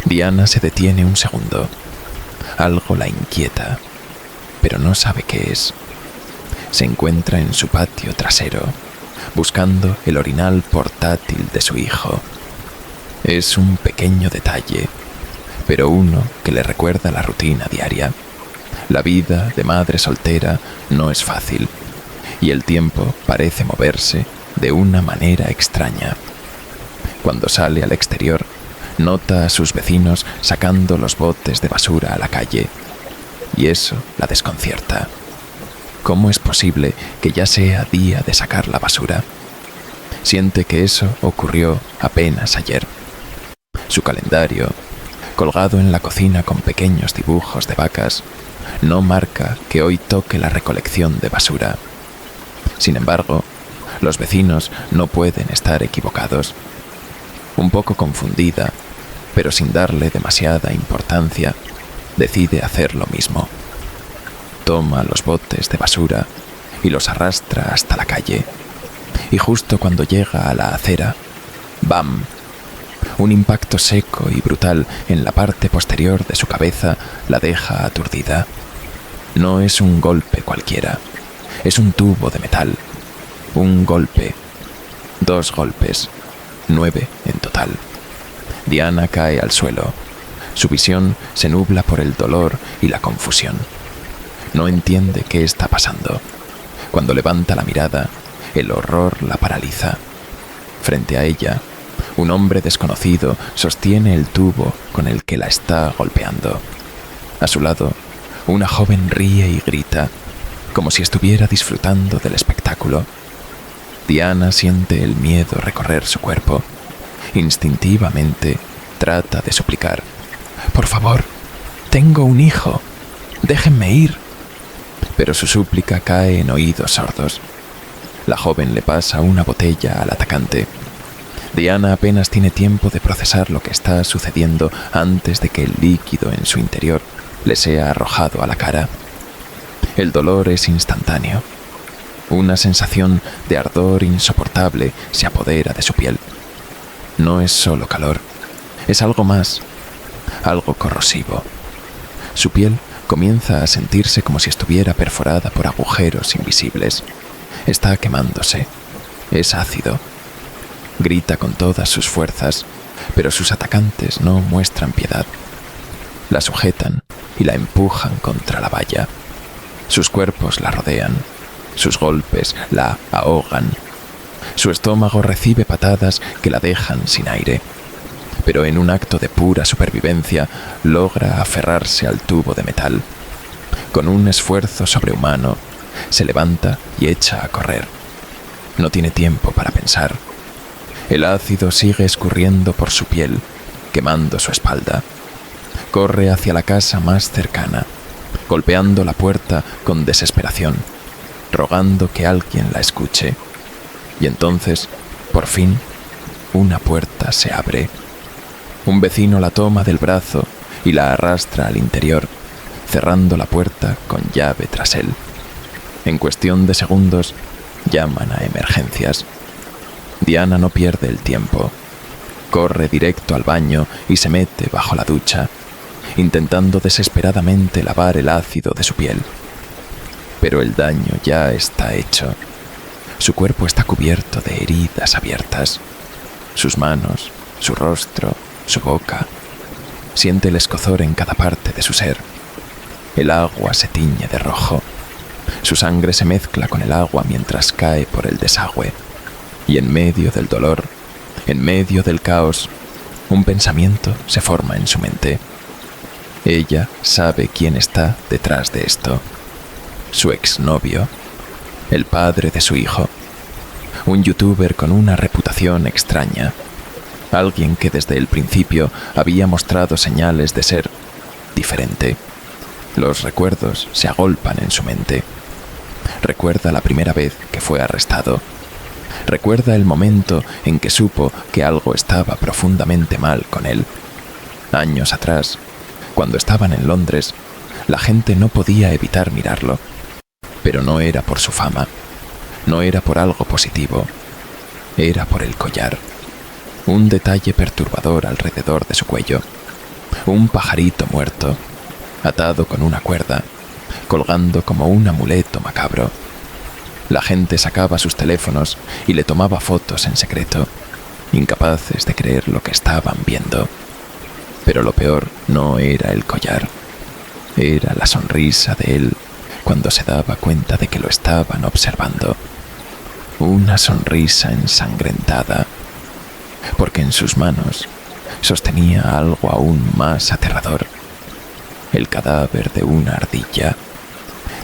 Diana se detiene un segundo. Algo la inquieta, pero no sabe qué es. Se encuentra en su patio trasero, buscando el orinal portátil de su hijo. Es un pequeño detalle, pero uno que le recuerda la rutina diaria. La vida de madre soltera no es fácil, y el tiempo parece moverse de una manera extraña. Cuando sale al exterior, nota a sus vecinos sacando los botes de basura a la calle, y eso la desconcierta. ¿Cómo es posible que ya sea día de sacar la basura? Siente que eso ocurrió apenas ayer. Su calendario, colgado en la cocina con pequeños dibujos de vacas, no marca que hoy toque la recolección de basura. Sin embargo, los vecinos no pueden estar equivocados. Un poco confundida, pero sin darle demasiada importancia, decide hacer lo mismo. Toma los botes de basura y los arrastra hasta la calle. Y justo cuando llega a la acera, ¡bam! Un impacto seco y brutal en la parte posterior de su cabeza la deja aturdida. No es un golpe cualquiera, es un tubo de metal. Un golpe, 2 golpes, 9 en total. Diana cae al suelo. Su visión se nubla por el dolor y la confusión. No entiende qué está pasando. Cuando levanta la mirada, el horror la paraliza. Frente a ella, un hombre desconocido sostiene el tubo con el que la está golpeando. A su lado, una joven ríe y grita, como si estuviera disfrutando del espectáculo. Diana siente el miedo recorrer su cuerpo. Instintivamente trata de suplicar: «Por favor, tengo un hijo, déjenme ir». Pero su súplica cae en oídos sordos. La joven le pasa una botella al atacante. Diana apenas tiene tiempo de procesar lo que está sucediendo antes de que el líquido en su interior le sea arrojado a la cara. El dolor es instantáneo. Una sensación de ardor insoportable se apodera de su piel. No es solo calor, es algo más, algo corrosivo. Su piel comienza a sentirse como si estuviera perforada por agujeros invisibles. Está quemándose. Es ácido. Grita con todas sus fuerzas, pero sus atacantes no muestran piedad. La sujetan y la empujan contra la valla. Sus cuerpos la rodean. Sus golpes la ahogan. Su estómago recibe patadas que la dejan sin aire. Pero en un acto de pura supervivencia logra aferrarse al tubo de metal. Con un esfuerzo sobrehumano, se levanta y echa a correr. No tiene tiempo para pensar. El ácido sigue escurriendo por su piel, quemando su espalda. Corre hacia la casa más cercana, golpeando la puerta con desesperación, rogando que alguien la escuche. Y entonces, por fin, una puerta se abre. Un vecino la toma del brazo y la arrastra al interior, cerrando la puerta con llave tras él. En cuestión de segundos, llaman a emergencias. Diana no pierde el tiempo. Corre directo al baño y se mete bajo la ducha, intentando desesperadamente lavar el ácido de su piel. Pero el daño ya está hecho. Su cuerpo está cubierto de heridas abiertas. Sus manos, su rostro, su boca. Siente el escozor en cada parte de su ser. El agua se tiñe de rojo. Su sangre se mezcla con el agua mientras cae por el desagüe. Y en medio del dolor, en medio del caos, un pensamiento se forma en su mente. Ella sabe quién está detrás de esto. Su exnovio, el padre de su hijo, un youtuber con una reputación extraña, alguien que desde el principio había mostrado señales de ser diferente. Los recuerdos se agolpan en su mente. Recuerda la primera vez que fue arrestado. Recuerda el momento en que supo que algo estaba profundamente mal con él. Años atrás, cuando estaban en Londres, la gente no podía evitar mirarlo. Pero no era por su fama, no era por algo positivo, era por el collar. Un detalle perturbador alrededor de su cuello. Un pajarito muerto, atado con una cuerda, colgando como un amuleto macabro. La gente sacaba sus teléfonos y le tomaba fotos en secreto, incapaces de creer lo que estaban viendo. Pero lo peor no era el collar, era la sonrisa de él cuando se daba cuenta de que lo estaban observando. Una sonrisa ensangrentada, porque en sus manos sostenía algo aún más aterrador: el cadáver de una ardilla,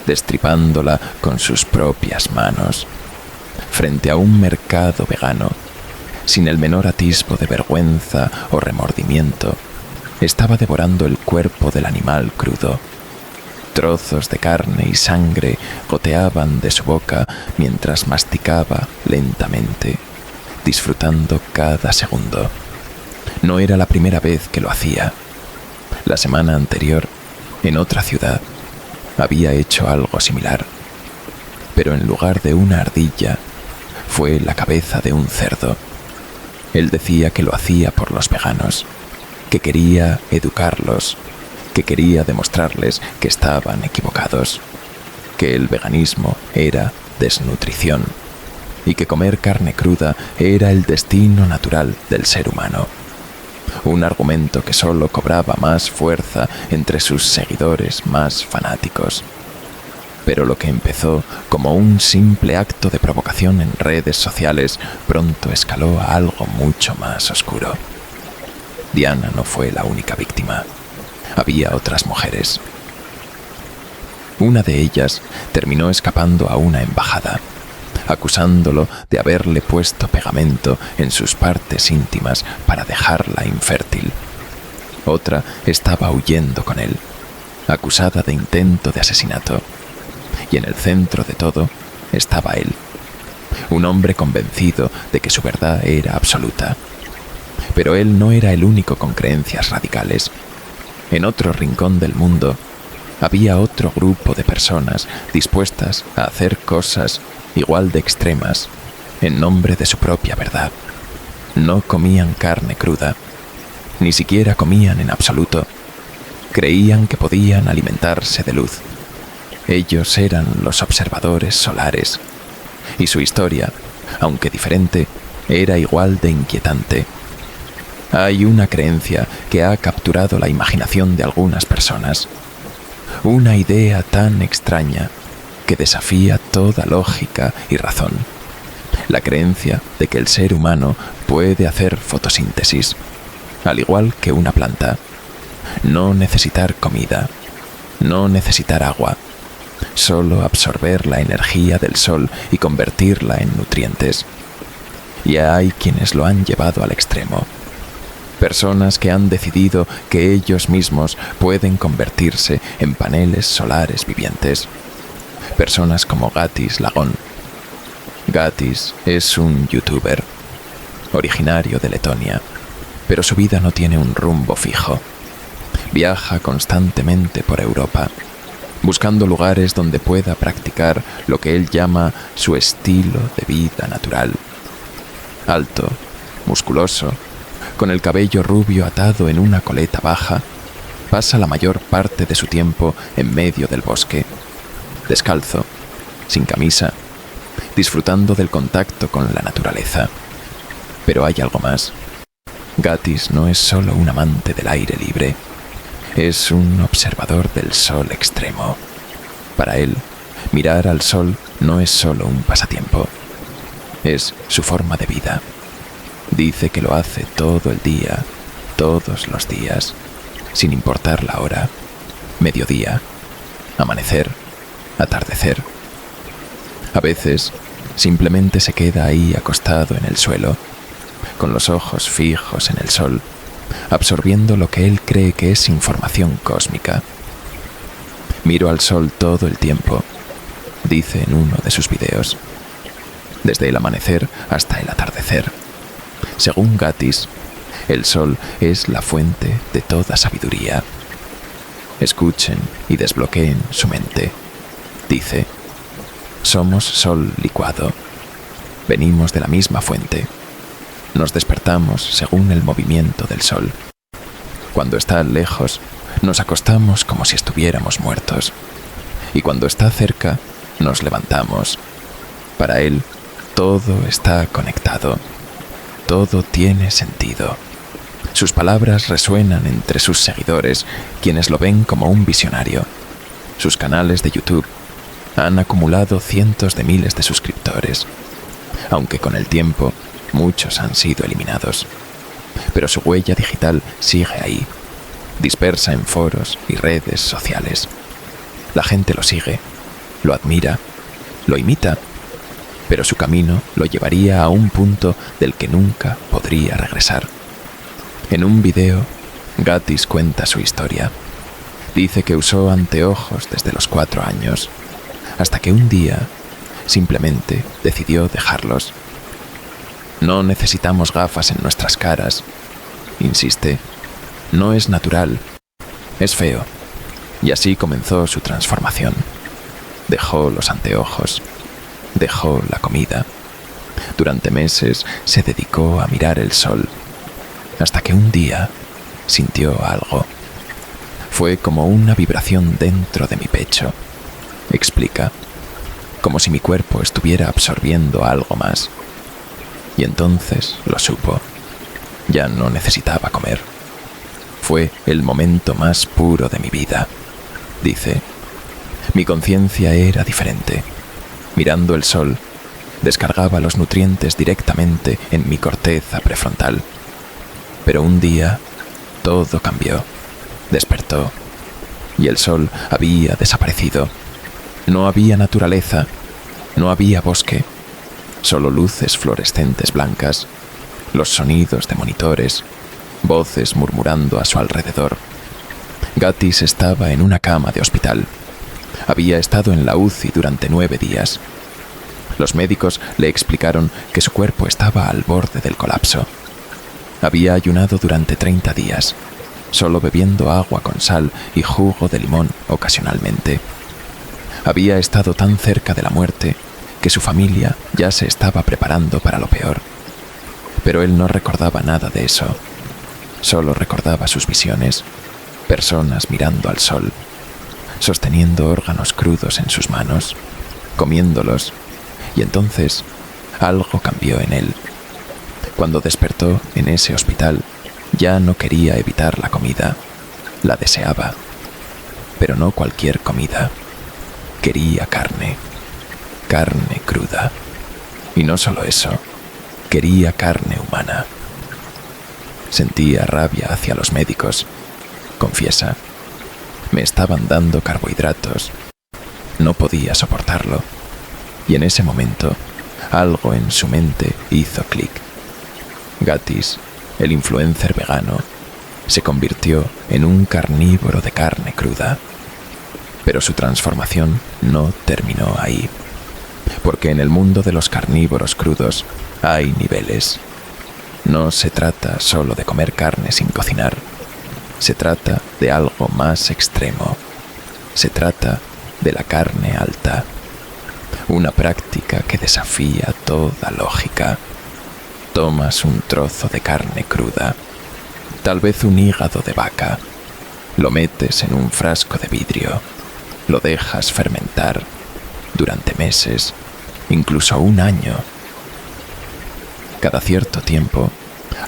destripándola con sus propias manos, frente a un mercado vegano, sin el menor atisbo de vergüenza o remordimiento. Estaba devorando el cuerpo del animal crudo. Trozos de carne y sangre goteaban de su boca mientras masticaba lentamente, disfrutando cada segundo. No era la primera vez que lo hacía. La semana anterior, en otra ciudad, había hecho algo similar, pero en lugar de una ardilla, fue la cabeza de un cerdo. Él decía que lo hacía por los veganos, que quería educarlos, que quería demostrarles que estaban equivocados, que el veganismo era desnutrición y que comer carne cruda era el destino natural del ser humano. Un argumento que solo cobraba más fuerza entre sus seguidores más fanáticos. Pero lo que empezó como un simple acto de provocación en redes sociales pronto escaló a algo mucho más oscuro. Diana no fue la única víctima. Había otras mujeres. Una de ellas terminó escapando a una embajada, acusándolo de haberle puesto pegamento en sus partes íntimas para dejarla infértil. Otra estaba huyendo con él, acusada de intento de asesinato. Y en el centro de todo estaba él, un hombre convencido de que su verdad era absoluta. Pero él no era el único con creencias radicales. En otro rincón del mundo había otro grupo de personas dispuestas a hacer cosas igual de extremas en nombre de su propia verdad. No comían carne cruda, ni siquiera comían en absoluto. Creían que podían alimentarse de luz. Ellos eran los observadores solares, y su historia, aunque diferente, era igual de inquietante. Hay una creencia que ha capturado la imaginación de algunas personas, una idea tan extraña que desafía toda lógica y razón. La creencia de que el ser humano puede hacer fotosíntesis, al igual que una planta, no necesitar comida, no necesitar agua, solo absorber la energía del sol y convertirla en nutrientes. Y hay quienes lo han llevado al extremo. Personas que han decidido que ellos mismos pueden convertirse en paneles solares vivientes. Personas como Gatis Lagón. Gatis es un youtuber, originario de Letonia, pero su vida no tiene un rumbo fijo. Viaja constantemente por Europa, buscando lugares donde pueda practicar lo que él llama su estilo de vida natural. Alto, musculoso, con el cabello rubio atado en una coleta baja, pasa la mayor parte de su tiempo en medio del bosque, descalzo, sin camisa, disfrutando del contacto con la naturaleza. Pero hay algo más. Gatis no es solo un amante del aire libre, es un observador del sol extremo. Para él, mirar al sol no es solo un pasatiempo, es su forma de vida. Dice que lo hace todo el día, todos los días, sin importar la hora, mediodía, amanecer, atardecer. A veces, simplemente se queda ahí acostado en el suelo, con los ojos fijos en el sol, absorbiendo lo que él cree que es información cósmica. Miro al sol todo el tiempo, dice en uno de sus videos, desde el amanecer hasta el atardecer. Según Gatis, el sol es la fuente de toda sabiduría. Escuchen y desbloqueen su mente. Dice, somos sol licuado. Venimos de la misma fuente. Nos despertamos según el movimiento del sol. Cuando está lejos, nos acostamos como si estuviéramos muertos. Y cuando está cerca, nos levantamos. Para él, todo está conectado. Todo tiene sentido. Sus palabras resuenan entre sus seguidores, quienes lo ven como un visionario. Sus canales de YouTube han acumulado cientos de miles de suscriptores, aunque con el tiempo muchos han sido eliminados. Pero su huella digital sigue ahí, dispersa en foros y redes sociales. La gente lo sigue, lo admira, lo imita, pero su camino lo llevaría a un punto del que nunca podría regresar. En un video, Gatiss cuenta su historia. Dice que usó anteojos desde los 4 años, hasta que un día simplemente decidió dejarlos. No necesitamos gafas en nuestras caras, insiste. No es natural, es feo. Y así comenzó su transformación. Dejó los anteojos, dejó la comida. Durante meses se dedicó a mirar el sol, hasta que un día sintió algo. Fue como una vibración dentro de mi pecho, explica, como si mi cuerpo estuviera absorbiendo algo más. Y entonces lo supo. Ya no necesitaba comer. Fue el momento más puro de mi vida, dice. Mi conciencia era diferente. Mirando el sol, descargaba los nutrientes directamente en mi corteza prefrontal. Pero un día, todo cambió. Despertó, y el sol había desaparecido. No había naturaleza, no había bosque, solo luces fluorescentes blancas, los sonidos de monitores, voces murmurando a su alrededor. Gatiss estaba en una cama de hospital. Había estado en la UCI durante 9 días. Los médicos le explicaron que su cuerpo estaba al borde del colapso. Había ayunado durante 30 días, solo bebiendo agua con sal y jugo de limón ocasionalmente. Había estado tan cerca de la muerte que su familia ya se estaba preparando para lo peor. Pero él no recordaba nada de eso. Solo recordaba sus visiones, personas mirando al sol, sosteniendo órganos crudos en sus manos, comiéndolos, y entonces algo cambió en él. Cuando despertó en ese hospital, ya no quería evitar la comida, la deseaba, pero no cualquier comida. Quería carne, carne cruda. Y no solo eso, quería carne humana. Sentía rabia hacia los médicos, confiesa. Me estaban dando carbohidratos. No podía soportarlo. Y en ese momento, algo en su mente hizo clic. Gatiss, el influencer vegano, se convirtió en un carnívoro de carne cruda. Pero su transformación no terminó ahí, porque en el mundo de los carnívoros crudos hay niveles. No se trata solo de comer carne sin cocinar, se trata de algo más extremo. Se trata de la carne alta, una práctica que desafía toda lógica. Tomas un trozo de carne cruda, tal vez un hígado de vaca, lo metes en un frasco de vidrio, lo dejas fermentar durante meses, incluso un año. Cada cierto tiempo,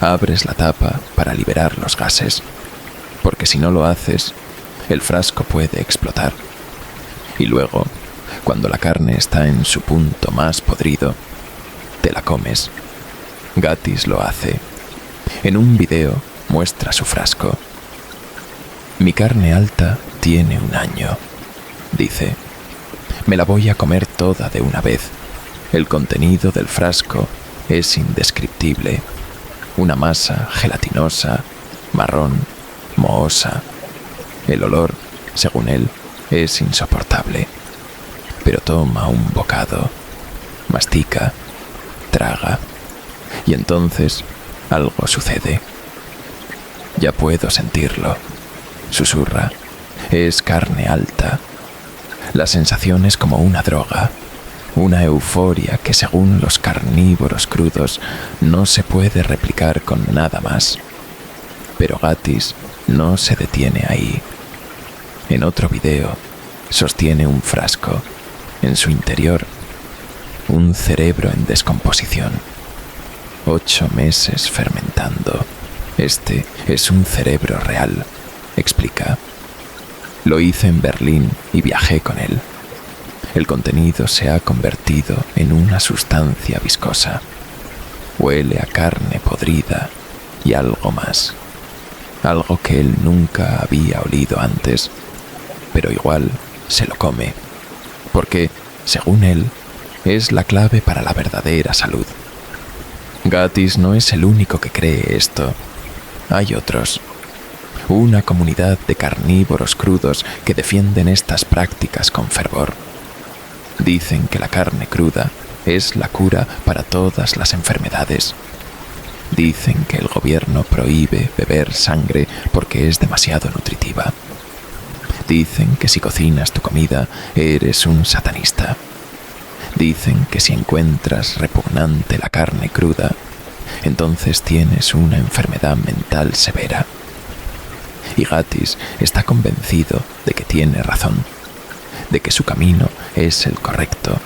abres la tapa para liberar los gases, porque si no lo haces, el frasco puede explotar. Y luego, cuando la carne está en su punto más podrido, te la comes. Gatiss lo hace. En un video muestra su frasco. Mi carne alta tiene un año, dice. Me la voy a comer toda de una vez. El contenido del frasco es indescriptible. Una masa gelatinosa, marrón, mohosa. El olor, según él, es insoportable. Pero toma un bocado, mastica, traga. Y entonces algo sucede. Ya puedo sentirlo, susurra. Es carne alta. La sensación es como una droga, una euforia que según los carnívoros crudos no se puede replicar con nada más. Pero Gatiss no se detiene ahí. En otro video, sostiene un frasco. En su interior, un cerebro en descomposición. 8 meses fermentando. Este es un cerebro real, explica. Lo hice en Berlín y viajé con él. El contenido se ha convertido en una sustancia viscosa. Huele a carne podrida y algo más. Algo que él nunca había olido antes, pero igual se lo come, porque, según él, es la clave para la verdadera salud. Gatiss no es el único que cree esto. Hay otros. Una comunidad de carnívoros crudos que defienden estas prácticas con fervor. Dicen que la carne cruda es la cura para todas las enfermedades. Dicen que el gobierno prohíbe beber sangre porque es demasiado nutritiva. Dicen que si cocinas tu comida eres un satanista. Dicen que si encuentras repugnante la carne cruda, entonces tienes una enfermedad mental severa. Y Gatiss está convencido de que tiene razón, de que su camino es el correcto,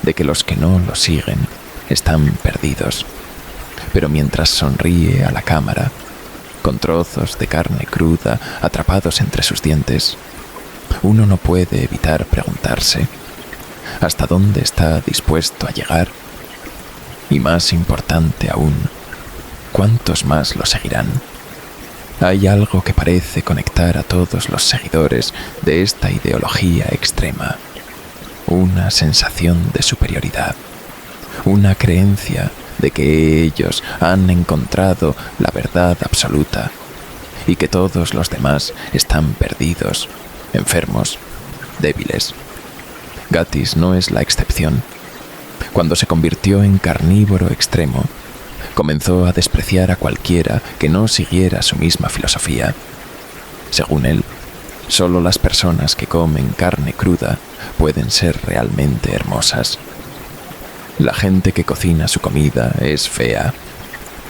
de que los que no lo siguen están perdidos. Pero mientras sonríe a la cámara, con trozos de carne cruda atrapados entre sus dientes, uno no puede evitar preguntarse hasta dónde está dispuesto a llegar. Y más importante aún, ¿cuántos más lo seguirán? Hay algo que parece conectar a todos los seguidores de esta ideología extrema. Una sensación de superioridad. Una creencia de que ellos han encontrado la verdad absoluta y que todos los demás están perdidos, enfermos, débiles. Gatiss no es la excepción. Cuando se convirtió en carnívoro extremo, comenzó a despreciar a cualquiera que no siguiera su misma filosofía. Según él, solo las personas que comen carne cruda pueden ser realmente hermosas. La gente que cocina su comida es fea,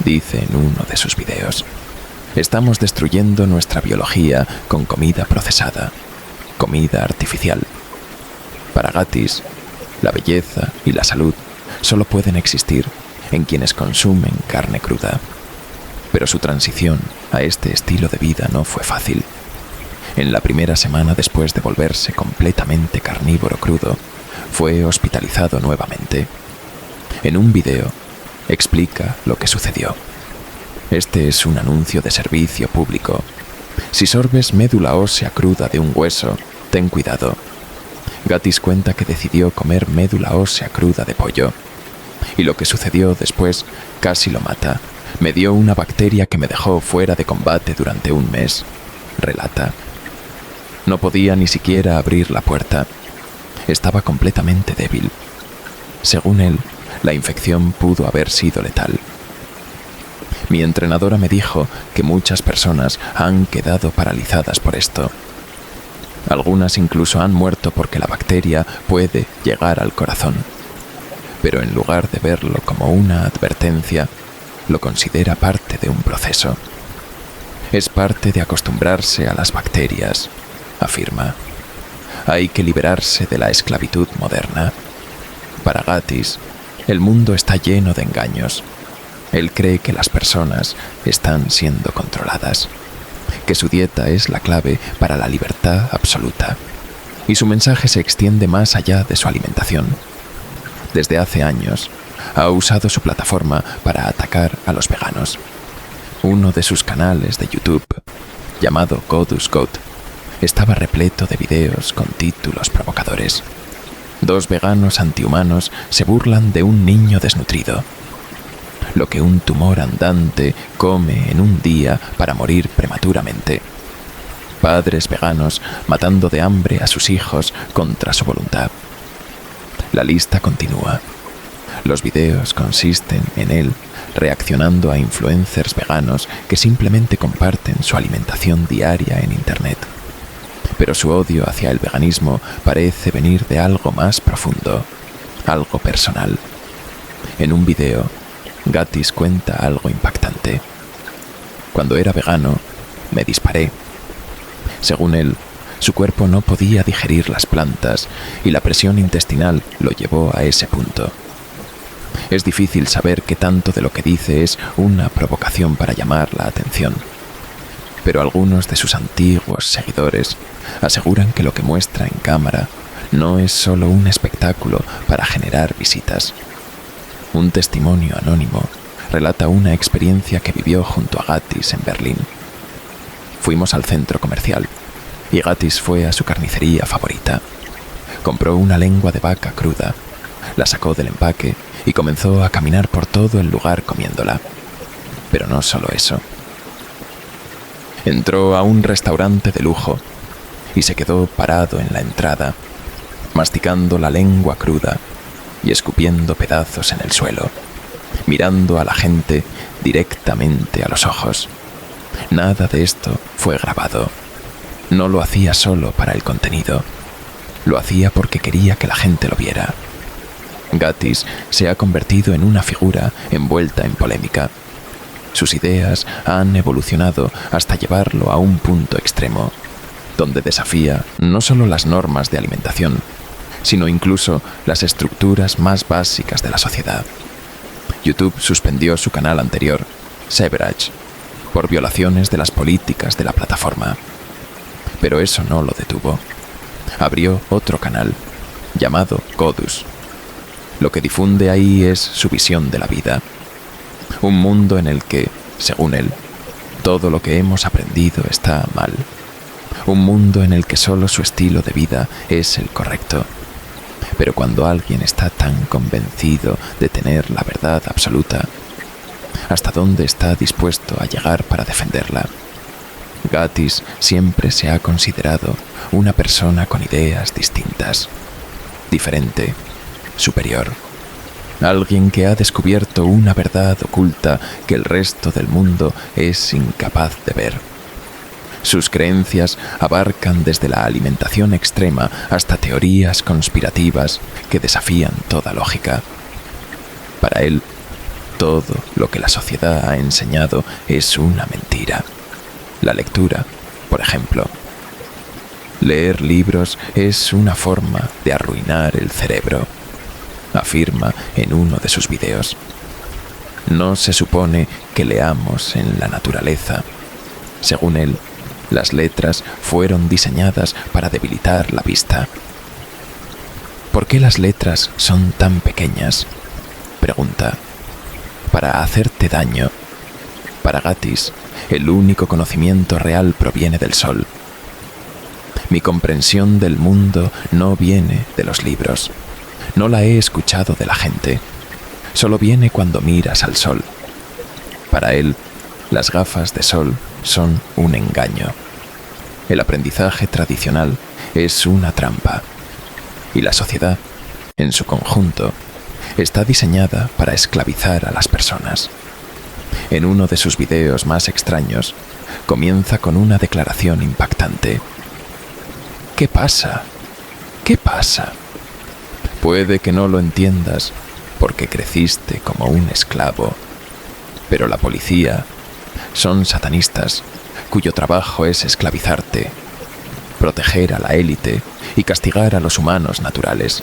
dice en uno de sus videos. Estamos destruyendo nuestra biología con comida procesada, comida artificial. Para Gatiss, la belleza y la salud solo pueden existir en quienes consumen carne cruda. Pero su transición a este estilo de vida no fue fácil. En la primera semana después de volverse completamente carnívoro crudo, fue hospitalizado nuevamente. En un video, explica lo que sucedió. Este es un anuncio de servicio público. Si sorbes médula ósea cruda de un hueso, ten cuidado. Gatiss cuenta que decidió comer médula ósea cruda de pollo. Y lo que sucedió después casi lo mata. Me dio una bacteria que me dejó fuera de combate durante un mes, relata. No podía ni siquiera abrir la puerta. Estaba completamente débil. Según él, la infección pudo haber sido letal. Mi entrenadora me dijo que muchas personas han quedado paralizadas por esto. Algunas incluso han muerto porque la bacteria puede llegar al corazón. Pero en lugar de verlo como una advertencia, lo considera parte de un proceso. Es parte de acostumbrarse a las bacterias, afirma. Hay que liberarse de la esclavitud moderna. Para Gatiss, el mundo está lleno de engaños. Él cree que las personas están siendo controladas, que su dieta es la clave para la libertad absoluta, y su mensaje se extiende más allá de su alimentación. Desde hace años, ha usado su plataforma para atacar a los veganos. Uno de sus canales de YouTube, llamado Godus Goat, estaba repleto de videos con títulos provocadores. 2 veganos antihumanos se burlan de un niño desnutrido. Lo que un tumor andante come en un día para morir prematuramente. Padres veganos matando de hambre a sus hijos contra su voluntad. La lista continúa. Los videos consisten en él reaccionando a influencers veganos que simplemente comparten su alimentación diaria en Internet. Pero su odio hacia el veganismo parece venir de algo más profundo, algo personal. En un video, Gatiss cuenta algo impactante. Cuando era vegano, me disparé. Según él, su cuerpo no podía digerir las plantas y la presión intestinal lo llevó a ese punto. Es difícil saber qué tanto de lo que dice es una provocación para llamar la atención, pero algunos de sus antiguos seguidores aseguran que lo que muestra en cámara no es solo un espectáculo para generar visitas. Un testimonio anónimo relata una experiencia que vivió junto a Gatiss en Berlín. Fuimos al centro comercial y Gatiss fue a su carnicería favorita. Compró una lengua de vaca cruda, la sacó del empaque y comenzó a caminar por todo el lugar comiéndola. Pero no solo eso. Entró a un restaurante de lujo y se quedó parado en la entrada, masticando la lengua cruda y escupiendo pedazos en el suelo, mirando a la gente directamente a los ojos. Nada de esto fue grabado. No lo hacía solo para el contenido. Lo hacía porque quería que la gente lo viera. Gatiss se ha convertido en una figura envuelta en polémica. Sus ideas han evolucionado hasta llevarlo a un punto extremo, donde desafía no solo las normas de alimentación, sino incluso las estructuras más básicas de la sociedad. YouTube suspendió su canal anterior, Severage, por violaciones de las políticas de la plataforma. Pero eso no lo detuvo. Abrió otro canal, llamado Godus. Lo que difunde ahí es su visión de la vida. Un mundo en el que, según él, todo lo que hemos aprendido está mal. Un mundo en el que solo su estilo de vida es el correcto. Pero cuando alguien está tan convencido de tener la verdad absoluta, ¿hasta dónde está dispuesto a llegar para defenderla? Gatiss siempre se ha considerado una persona con ideas distintas, diferente, superior. Alguien que ha descubierto una verdad oculta que el resto del mundo es incapaz de ver. Sus creencias abarcan desde la alimentación extrema hasta teorías conspirativas que desafían toda lógica. Para él, todo lo que la sociedad ha enseñado es una mentira. La lectura, por ejemplo. Leer libros es una forma de arruinar el cerebro, afirma en uno de sus videos. No se supone que leamos en la naturaleza. Según él, las letras fueron diseñadas para debilitar la vista. ¿Por qué las letras son tan pequeñas?, pregunta. Para hacerte daño. Para Gatiss, el único conocimiento real proviene del sol. Mi comprensión del mundo no viene de los libros. No la he escuchado de la gente. Solo viene cuando miras al sol. Para él, las gafas de sol son un engaño. El aprendizaje tradicional es una trampa. Y la sociedad, en su conjunto, está diseñada para esclavizar a las personas. En uno de sus videos más extraños, comienza con una declaración impactante. ¿Qué pasa? ¿Qué pasa? Puede que no lo entiendas porque creciste como un esclavo, pero la policía son satanistas cuyo trabajo es esclavizarte, proteger a la élite y castigar a los humanos naturales.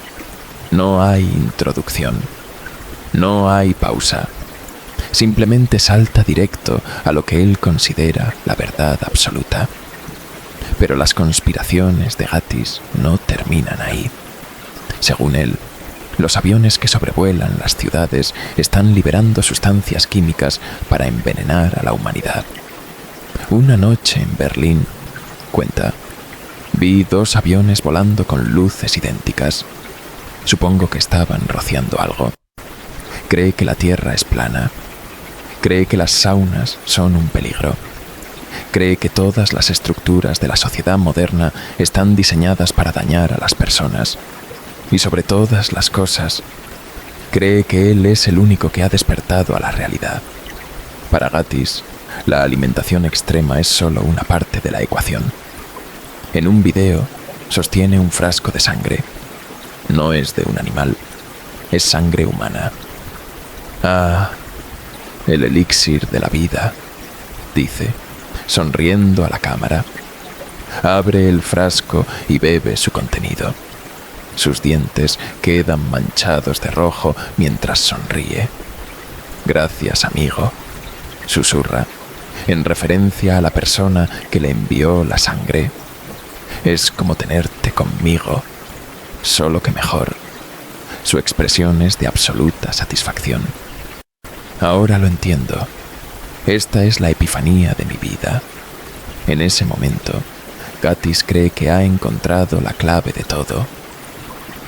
No hay introducción, no hay pausa. Simplemente salta directo a lo que él considera la verdad absoluta. Pero las conspiraciones de Gatiss no terminan ahí. Según él, los aviones que sobrevuelan las ciudades están liberando sustancias químicas para envenenar a la humanidad. Una noche en Berlín, cuenta, vi 2 aviones volando con luces idénticas. Supongo que estaban rociando algo. Cree que la Tierra es plana. Cree que las saunas son un peligro. Cree que todas las estructuras de la sociedad moderna están diseñadas para dañar a las personas. Y sobre todas las cosas, cree que él es el único que ha despertado a la realidad. Para Gatiss, la alimentación extrema es solo una parte de la ecuación. En un video, sostiene un frasco de sangre. No es de un animal, es sangre humana. Ah, el elixir de la vida, dice. sonriendo a la cámara. Abre el frasco y bebe su contenido. Sus dientes quedan manchados de rojo mientras sonríe. «Gracias, amigo», susurra, en referencia a la persona que le envió la sangre. «Es como tenerte conmigo, solo que mejor». Su expresión es de absoluta satisfacción. Ahora lo entiendo. Esta es la epifanía de mi vida. En ese momento, Gatiss cree que ha encontrado la clave de todo.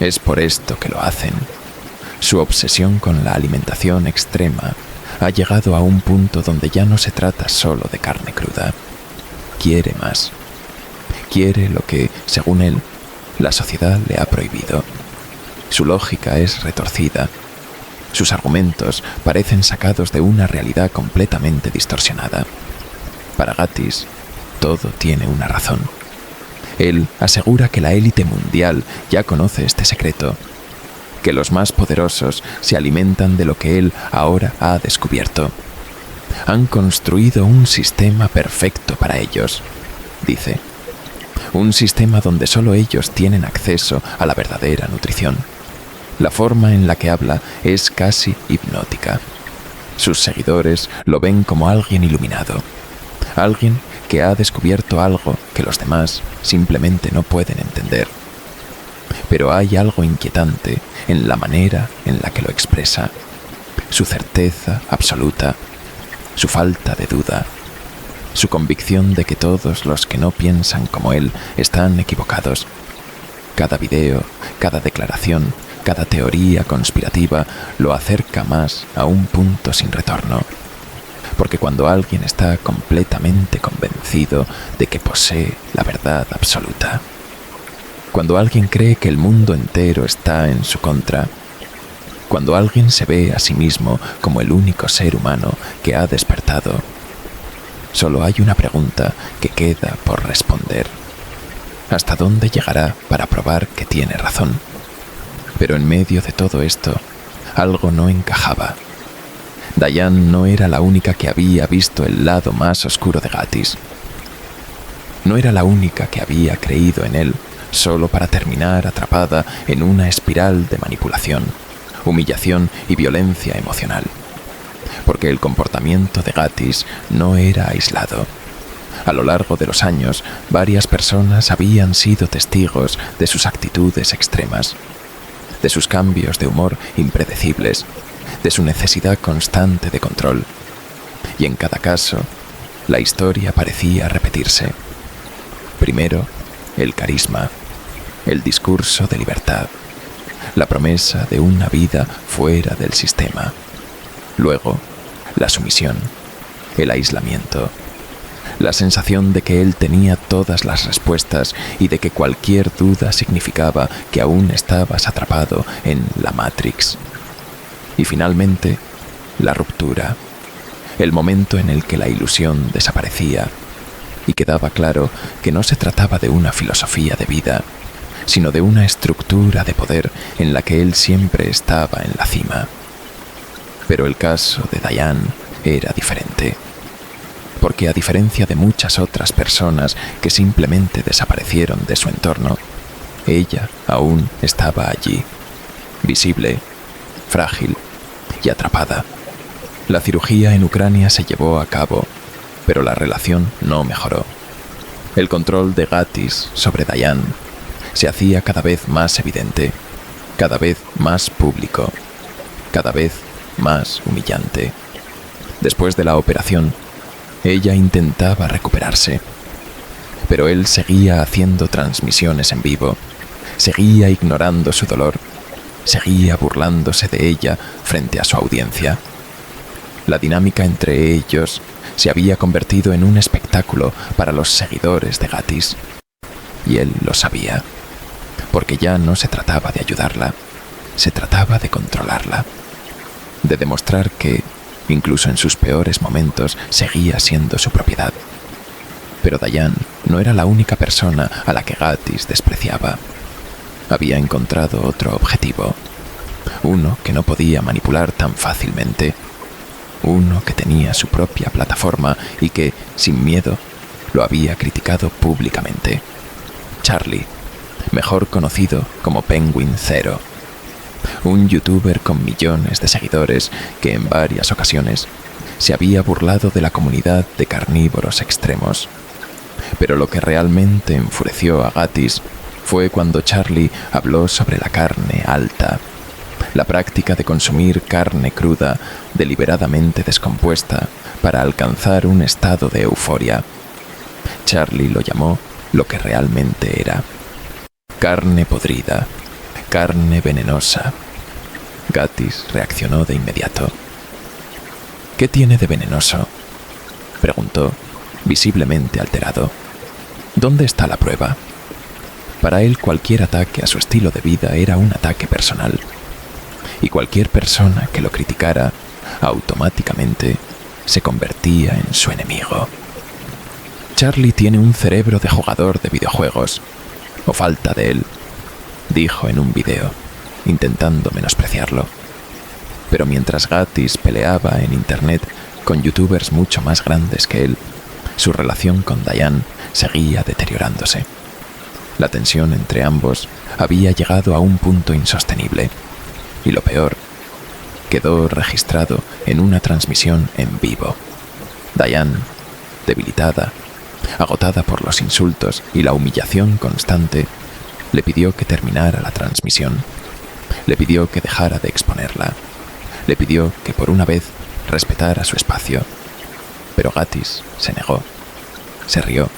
Es por esto que lo hacen. Su obsesión con la alimentación extrema ha llegado a un punto donde ya no se trata solo de carne cruda. Quiere más. Quiere lo que, según él, la sociedad le ha prohibido. Su lógica es retorcida. Sus argumentos parecen sacados de una realidad completamente distorsionada. Para Gatiss, todo tiene una razón. Él asegura que la élite mundial ya conoce este secreto, que los más poderosos se alimentan de lo que él ahora ha descubierto. Han construido un sistema perfecto para ellos, dice. Un sistema donde solo ellos tienen acceso a la verdadera nutrición. La forma en la que habla es casi hipnótica. Sus seguidores lo ven como alguien iluminado, alguien que ha descubierto algo que los demás simplemente no pueden entender. Pero hay algo inquietante en la manera en la que lo expresa, su certeza absoluta, su falta de duda, su convicción de que todos los que no piensan como él están equivocados. Cada video, cada declaración, cada teoría conspirativa lo acerca más a un punto sin retorno. Porque cuando alguien está completamente convencido de que posee la verdad absoluta, cuando alguien cree que el mundo entero está en su contra, cuando alguien se ve a sí mismo como el único ser humano que ha despertado, solo hay una pregunta que queda por responder. ¿Hasta dónde llegará para probar que tiene razón? Pero en medio de todo esto, algo no encajaba. Diane no era la única que había visto el lado más oscuro de Gatiss. No era la única que había creído en él solo para terminar atrapada en una espiral de manipulación, humillación y violencia emocional. Porque el comportamiento de Gatiss no era aislado. A lo largo de los años, varias personas habían sido testigos de sus actitudes extremas, de sus cambios de humor impredecibles, de su necesidad constante de control. Y en cada caso, la historia parecía repetirse. Primero, el carisma, el discurso de libertad, la promesa de una vida fuera del sistema. Luego, la sumisión, el aislamiento, la sensación de que él tenía todas las respuestas y de que cualquier duda significaba que aún estabas atrapado en la Matrix. Y finalmente, la ruptura, el momento en el que la ilusión desaparecía y quedaba claro que no se trataba de una filosofía de vida, sino de una estructura de poder en la que él siempre estaba en la cima. Pero el caso de Diane era diferente, porque a diferencia de muchas otras personas que simplemente desaparecieron de su entorno, ella aún estaba allí, visible, frágil y atrapada. La cirugía en Ucrania se llevó a cabo, pero la relación no mejoró. El control de Gatiss sobre Diane se hacía cada vez más evidente, cada vez más público, cada vez más humillante. Después de la operación, ella intentaba recuperarse, pero él seguía haciendo transmisiones en vivo, seguía ignorando su dolor, seguía burlándose de ella frente a su audiencia. La dinámica entre ellos se había convertido en un espectáculo para los seguidores de Gatiss, y él lo sabía, porque ya no se trataba de ayudarla, se trataba de controlarla, de demostrar que, incluso en sus peores momentos, seguía siendo su propiedad. Pero Diane no era la única persona a la que Gatiss despreciaba. Había encontrado otro objetivo, uno que no podía manipular tan fácilmente, uno que tenía su propia plataforma y que, sin miedo, lo había criticado públicamente. Charlie, mejor conocido como Penguin Zero, un youtuber con millones de seguidores que en varias ocasiones se había burlado de la comunidad de carnívoros extremos. Pero lo que realmente enfureció a Gatiss fue cuando Charlie habló sobre la carne alta, la práctica de consumir carne cruda deliberadamente descompuesta para alcanzar un estado de euforia. Charlie lo llamó lo que realmente era: carne podrida, carne venenosa. Gatiss reaccionó de inmediato. ¿Qué tiene de venenoso?, preguntó, visiblemente alterado. ¿Dónde está la prueba? Para él, cualquier ataque a su estilo de vida era un ataque personal, y cualquier persona que lo criticara automáticamente se convertía en su enemigo. Charlie tiene un cerebro de jugador de videojuegos, o falta de él, dijo en un video, intentando menospreciarlo. Pero mientras Gatiss peleaba en internet con youtubers mucho más grandes que él, su relación con Diane seguía deteriorándose. La tensión entre ambos había llegado a un punto insostenible, y lo peor, quedó registrado en una transmisión en vivo. Diane, debilitada, agotada por los insultos y la humillación constante, le pidió que terminara la transmisión. Le pidió que dejara de exponerla. Le pidió que por una vez respetara su espacio. Pero Gatiss se negó. Se rió.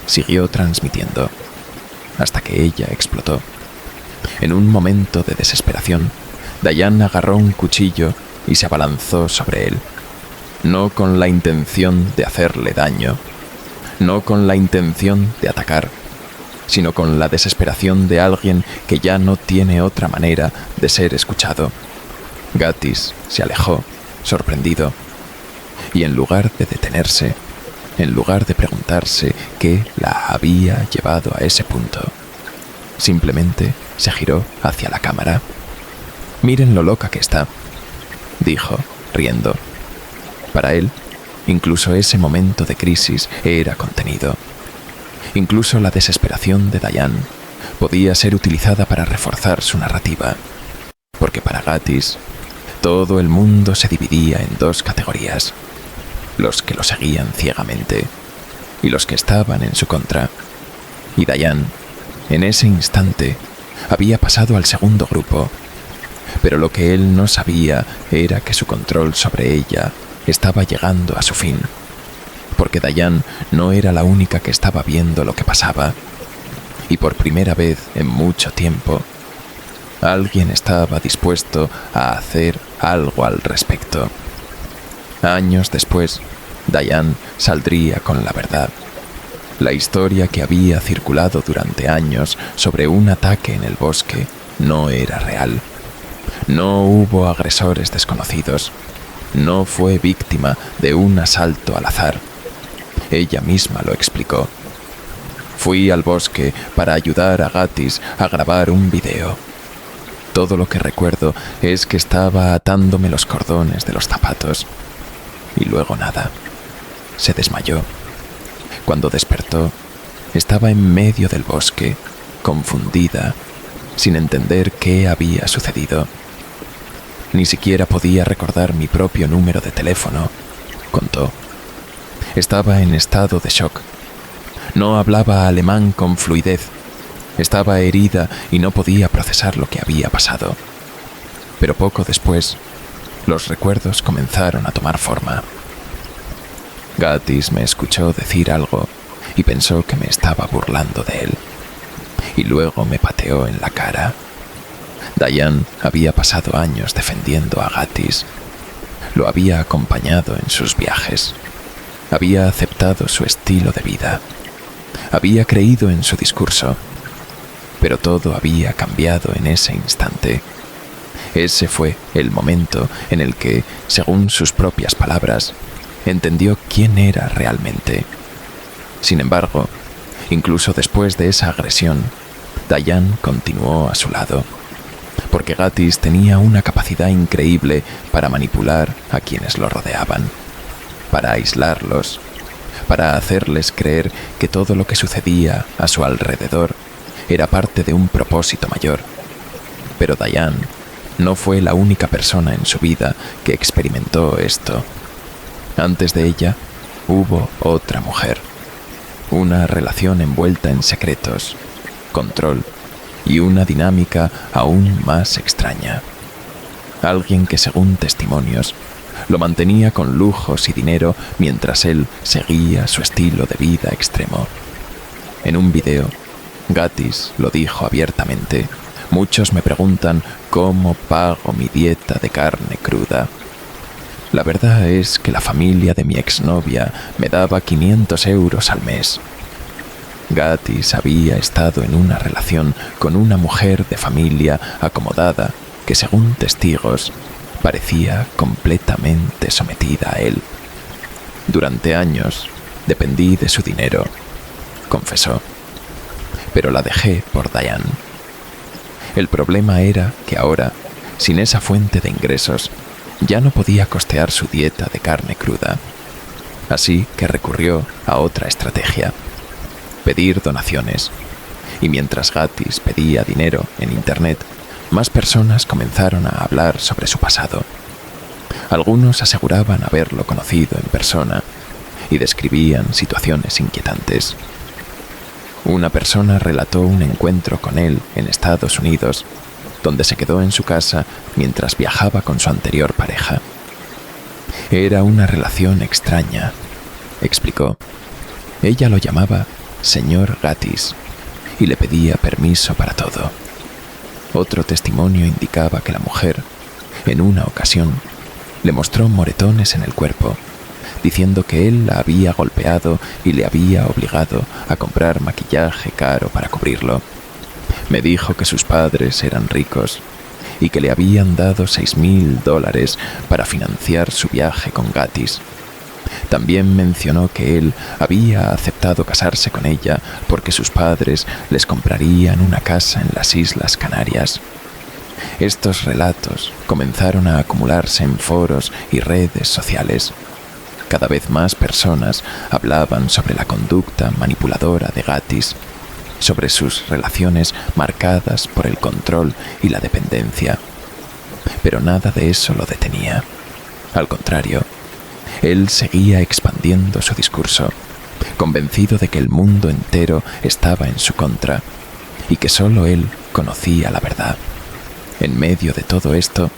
Siguió transmitiendo, hasta que ella explotó. En un momento de desesperación, Diane agarró un cuchillo y se abalanzó sobre él. No con la intención de hacerle daño, no con la intención de atacar, sino con la desesperación de alguien que ya no tiene otra manera de ser escuchado. Gatiss se alejó, sorprendido, y en lugar de detenerse, en lugar de preguntarse qué la había llevado a ese punto, simplemente se giró hacia la cámara. «Miren lo loca que está», dijo, riendo. Para él, incluso ese momento de crisis era contenido. Incluso la desesperación de Diane podía ser utilizada para reforzar su narrativa, porque para Gatiss todo el mundo se dividía en dos categorías: los que lo seguían ciegamente y los que estaban en su contra. Y Diane, en ese instante, había pasado al segundo grupo. Pero lo que él no sabía era que su control sobre ella estaba llegando a su fin, porque Diane no era la única que estaba viendo lo que pasaba, y por primera vez en mucho tiempo, alguien estaba dispuesto a hacer algo al respecto. Años después, Diane saldría con la verdad. La historia que había circulado durante años sobre un ataque en el bosque no era real. No hubo agresores desconocidos. No fue víctima de un asalto al azar. Ella misma lo explicó. Fui al bosque para ayudar a Gatiss a grabar un video. Todo lo que recuerdo es que estaba atándome los cordones de los zapatos. Y luego nada. Se desmayó. Cuando despertó, estaba en medio del bosque, confundida, sin entender qué había sucedido. Ni siquiera podía recordar mi propio número de teléfono, contó. Estaba en estado de shock. No hablaba alemán con fluidez. Estaba herida y no podía procesar lo que había pasado. Pero poco después, los recuerdos comenzaron a tomar forma. Gatiss me escuchó decir algo y pensó que me estaba burlando de él. Y luego me pateó en la cara. Diane había pasado años defendiendo a Gatiss. Lo había acompañado en sus viajes. Había aceptado su estilo de vida. Había creído en su discurso. Pero todo había cambiado en ese instante. Ese fue el momento en el que, según sus propias palabras, entendió quién era realmente. Sin embargo, incluso después de esa agresión, Diane continuó a su lado. porque Gatiss tenía una capacidad increíble para manipular a quienes lo rodeaban, para aislarlos, para hacerles creer que todo lo que sucedía a su alrededor era parte de un propósito mayor. Pero Diane no fue la única persona en su vida que experimentó esto. Antes de ella, hubo otra mujer. Una relación envuelta en secretos, control y una dinámica aún más extraña. Alguien que, según testimonios, lo mantenía con lujos y dinero mientras él seguía su estilo de vida extremo. En un video, Gatiss lo dijo abiertamente: muchos me preguntan cómo pago mi dieta de carne cruda. La verdad es que la familia de mi exnovia me daba 500 euros al mes. Gatiss había estado en una relación con una mujer de familia acomodada que, según testigos, parecía completamente sometida a él. Durante años dependí de su dinero, confesó, pero la dejé por Diane. El problema era que ahora, sin esa fuente de ingresos, ya no podía costear su dieta de carne cruda. Así que recurrió a otra estrategia: pedir donaciones. Y mientras Gatiss pedía dinero en internet, más personas comenzaron a hablar sobre su pasado. Algunos aseguraban haberlo conocido en persona y describían situaciones inquietantes. Una persona relató un encuentro con él en Estados Unidos, donde se quedó en su casa mientras viajaba con su anterior pareja. Era una relación extraña, explicó. Ella lo llamaba señor Gatiss y le pedía permiso para todo. Otro testimonio indicaba que la mujer, en una ocasión, le mostró moretones en el cuerpo, diciendo que él la había golpeado y le había obligado a comprar maquillaje caro para cubrirlo. Me dijo que sus padres eran ricos y que le habían dado $6,000 para financiar su viaje con Gatiss. También mencionó que él había aceptado casarse con ella porque sus padres les comprarían una casa en las Islas Canarias. Estos relatos comenzaron a acumularse en foros y redes sociales. Cada vez más personas hablaban sobre la conducta manipuladora de Gatiss, sobre sus relaciones marcadas por el control y la dependencia. Pero nada de eso lo detenía. Al contrario, él seguía expandiendo su discurso, convencido de que el mundo entero estaba en su contra y que solo él conocía la verdad. En medio de todo esto,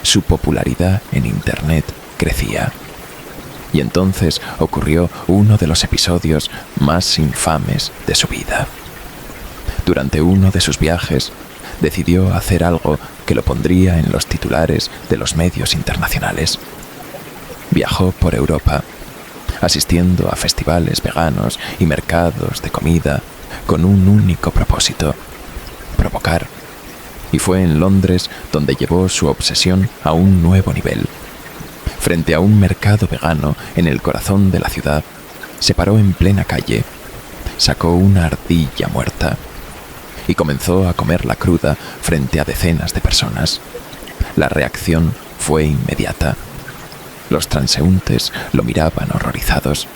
su popularidad en Internet crecía. Y entonces ocurrió uno de los episodios más infames de su vida. Durante uno de sus viajes, decidió hacer algo que lo pondría en los titulares de los medios internacionales. Viajó por Europa, asistiendo a festivales veganos y mercados de comida con un único propósito: provocar. Y fue en Londres donde llevó su obsesión a un nuevo nivel. Frente a un mercado vegano en el corazón de la ciudad, se paró en plena calle, sacó una ardilla muerta y comenzó a comerla cruda frente a decenas de personas. La reacción fue inmediata. Los transeúntes lo miraban horrorizados.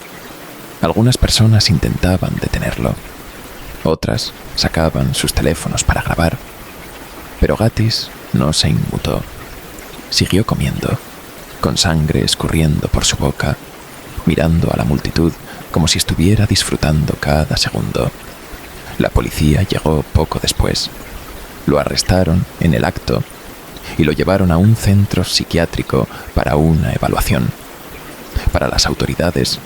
Algunas personas intentaban detenerlo. Otras sacaban sus teléfonos para grabar. Pero Gatiss no se inmutó. Siguió comiendo, con sangre escurriendo por su boca, mirando a la multitud como si estuviera disfrutando cada segundo. La policía llegó poco después. Lo arrestaron en el acto y lo llevaron a un centro psiquiátrico para una evaluación. Para las autoridades,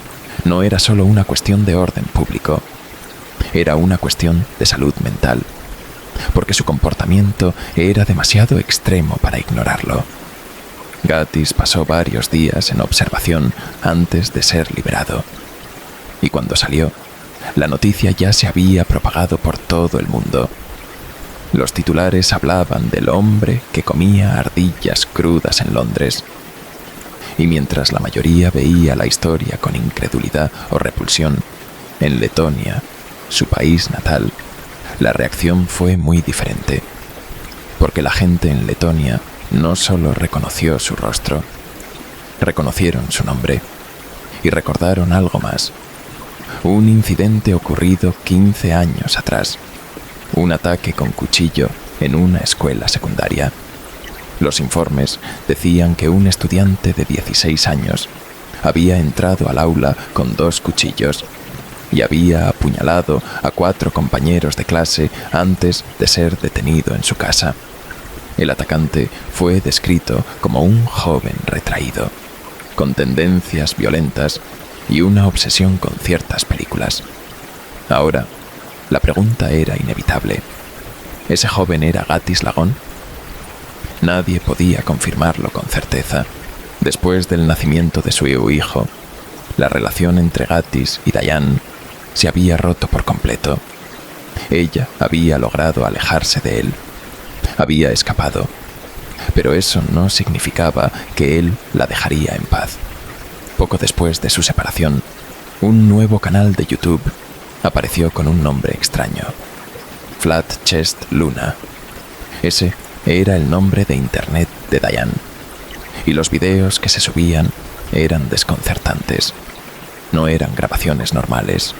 no era solo una cuestión de orden público, era una cuestión de salud mental, porque su comportamiento era demasiado extremo para ignorarlo. Gatiss pasó varios días en observación antes de ser liberado. Y cuando salió, la noticia ya se había propagado por todo el mundo. Los titulares hablaban del hombre que comía ardillas crudas en Londres. Y mientras la mayoría veía la historia con incredulidad o repulsión, en Letonia, su país natal, la reacción fue muy diferente. porque la gente en Letonia no solo reconoció su rostro, reconocieron su nombre y recordaron algo más. Un incidente ocurrido 15 años atrás. Un ataque con cuchillo en una escuela secundaria. Los informes decían que un estudiante de 16 años había entrado al aula con 2 cuchillos y había apuñalado a 4 compañeros de clase antes de ser detenido en su casa. El atacante fue descrito como un joven retraído, con tendencias violentas y una obsesión con ciertas películas. Ahora, la pregunta era inevitable. ¿Ese joven era Gatiss Lagón? Nadie podía confirmarlo con certeza. Después del nacimiento de su hijo, la relación entre Gatiss y Diane se había roto por completo. Ella había logrado alejarse de él. Había escapado. Pero eso no significaba que él la dejaría en paz. Poco después de su separación, un nuevo canal de YouTube apareció con un nombre extraño: Flat Chest Luna. Ese era el nombre de internet de Diane, y los videos que se subían eran desconcertantes. No eran grabaciones normales.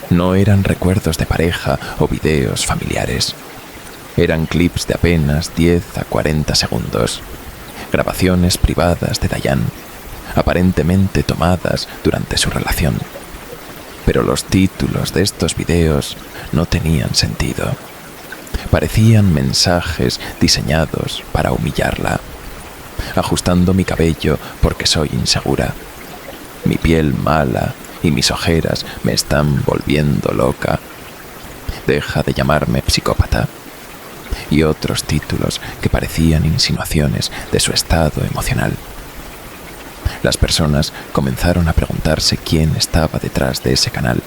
No eran recuerdos de pareja o videos familiares. Eran clips de apenas 10 a 40 segundos, grabaciones privadas de Diane, aparentemente tomadas durante su relación. Pero los títulos de estos videos no tenían sentido. Parecían mensajes diseñados para humillarla. Ajustando mi cabello porque soy insegura. Mi piel mala y mis ojeras me están volviendo loca. Deja de llamarme psicópata. Y otros títulos que parecían insinuaciones de su estado emocional. Las personas comenzaron a preguntarse quién estaba detrás de ese canal.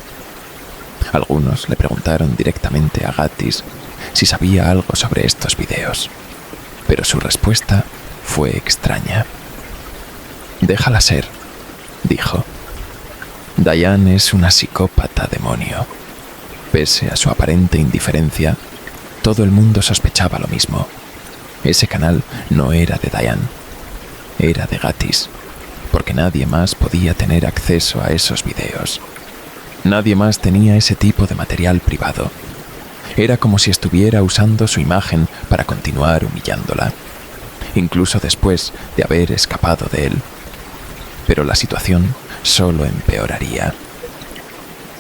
Algunos le preguntaron directamente a Gatiss si sabía algo sobre estos videos, pero su respuesta fue extraña. «Déjala ser», dijo. «Diane es una psicópata demonio». Pese a su aparente indiferencia, todo el mundo sospechaba lo mismo. Ese canal no era de Diane, era de Gatiss, porque nadie más podía tener acceso a esos videos. Nadie más tenía ese tipo de material privado. Era como si estuviera usando su imagen para continuar humillándola, incluso después de haber escapado de él. Pero la situación solo empeoraría.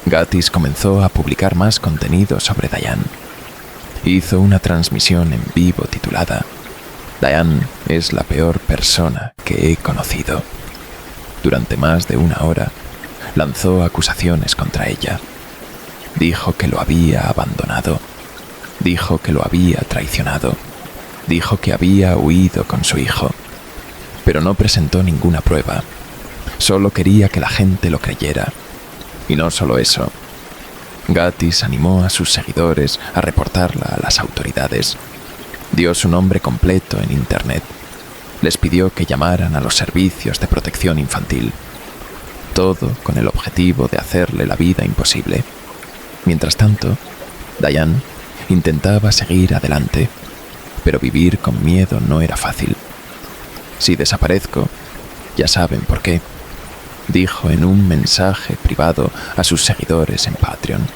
Gatiss comenzó a publicar más contenido sobre Diane. Hizo una transmisión en vivo titulada «Diane es la peor persona que he conocido». Durante más de 1 hora, lanzó acusaciones contra ella. Dijo que lo había abandonado. Dijo que lo había traicionado. Dijo que había huido con su hijo. Pero no presentó ninguna prueba. Solo quería que la gente lo creyera. Y no solo eso. Gatiss animó a sus seguidores a reportarla a las autoridades. Dio su nombre completo en internet. Les pidió que llamaran a los servicios de protección infantil. Todo con el objetivo de hacerle la vida imposible. Mientras tanto, Diane intentaba seguir adelante, pero vivir con miedo no era fácil. «Si desaparezco, ya saben por qué», dijo en un mensaje privado a sus seguidores en Patreon.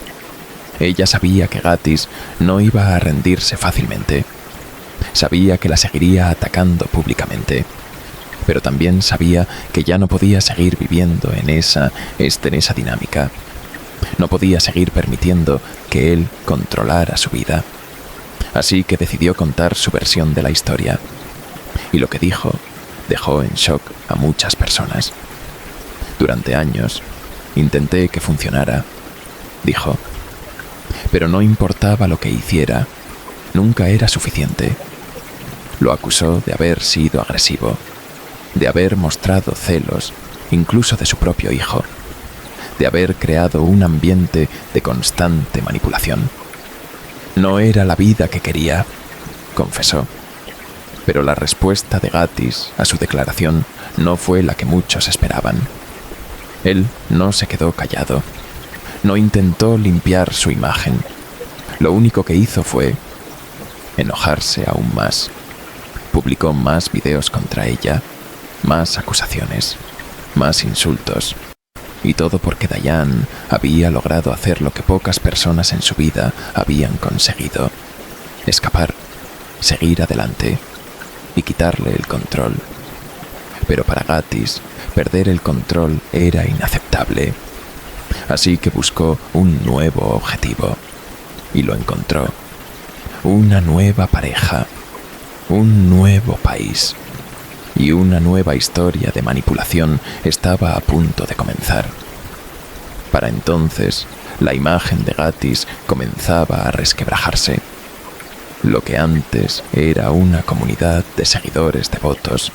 Ella sabía que Gatiss no iba a rendirse fácilmente. Sabía que la seguiría atacando públicamente, pero también sabía que ya no podía seguir viviendo en esa dinámica. No podía seguir permitiendo que él controlara su vida. Así que decidió contar su versión de la historia. Y lo que dijo dejó en shock a muchas personas. «Durante años intenté que funcionara», dijo. «Pero no importaba lo que hiciera, nunca era suficiente». Lo acusó de haber sido agresivo, de haber mostrado celos, incluso de su propio hijo, de haber creado un ambiente de constante manipulación. «No era la vida que quería», confesó. Pero la respuesta de Gatiss a su declaración no fue la que muchos esperaban. Él no se quedó callado. No intentó limpiar su imagen. Lo único que hizo fue enojarse aún más. Publicó más videos contra ella, más acusaciones, más insultos. Y todo porque Diane había logrado hacer lo que pocas personas en su vida habían conseguido: escapar, seguir adelante y quitarle el control. Pero para Gatiss, perder el control era inaceptable. Así que buscó un nuevo objetivo y lo encontró: una nueva pareja, un nuevo país y una nueva historia de manipulación estaba a punto de comenzar. Para entonces, la imagen de Gatiss comenzaba a resquebrajarse. Lo que antes era una comunidad de seguidores devotos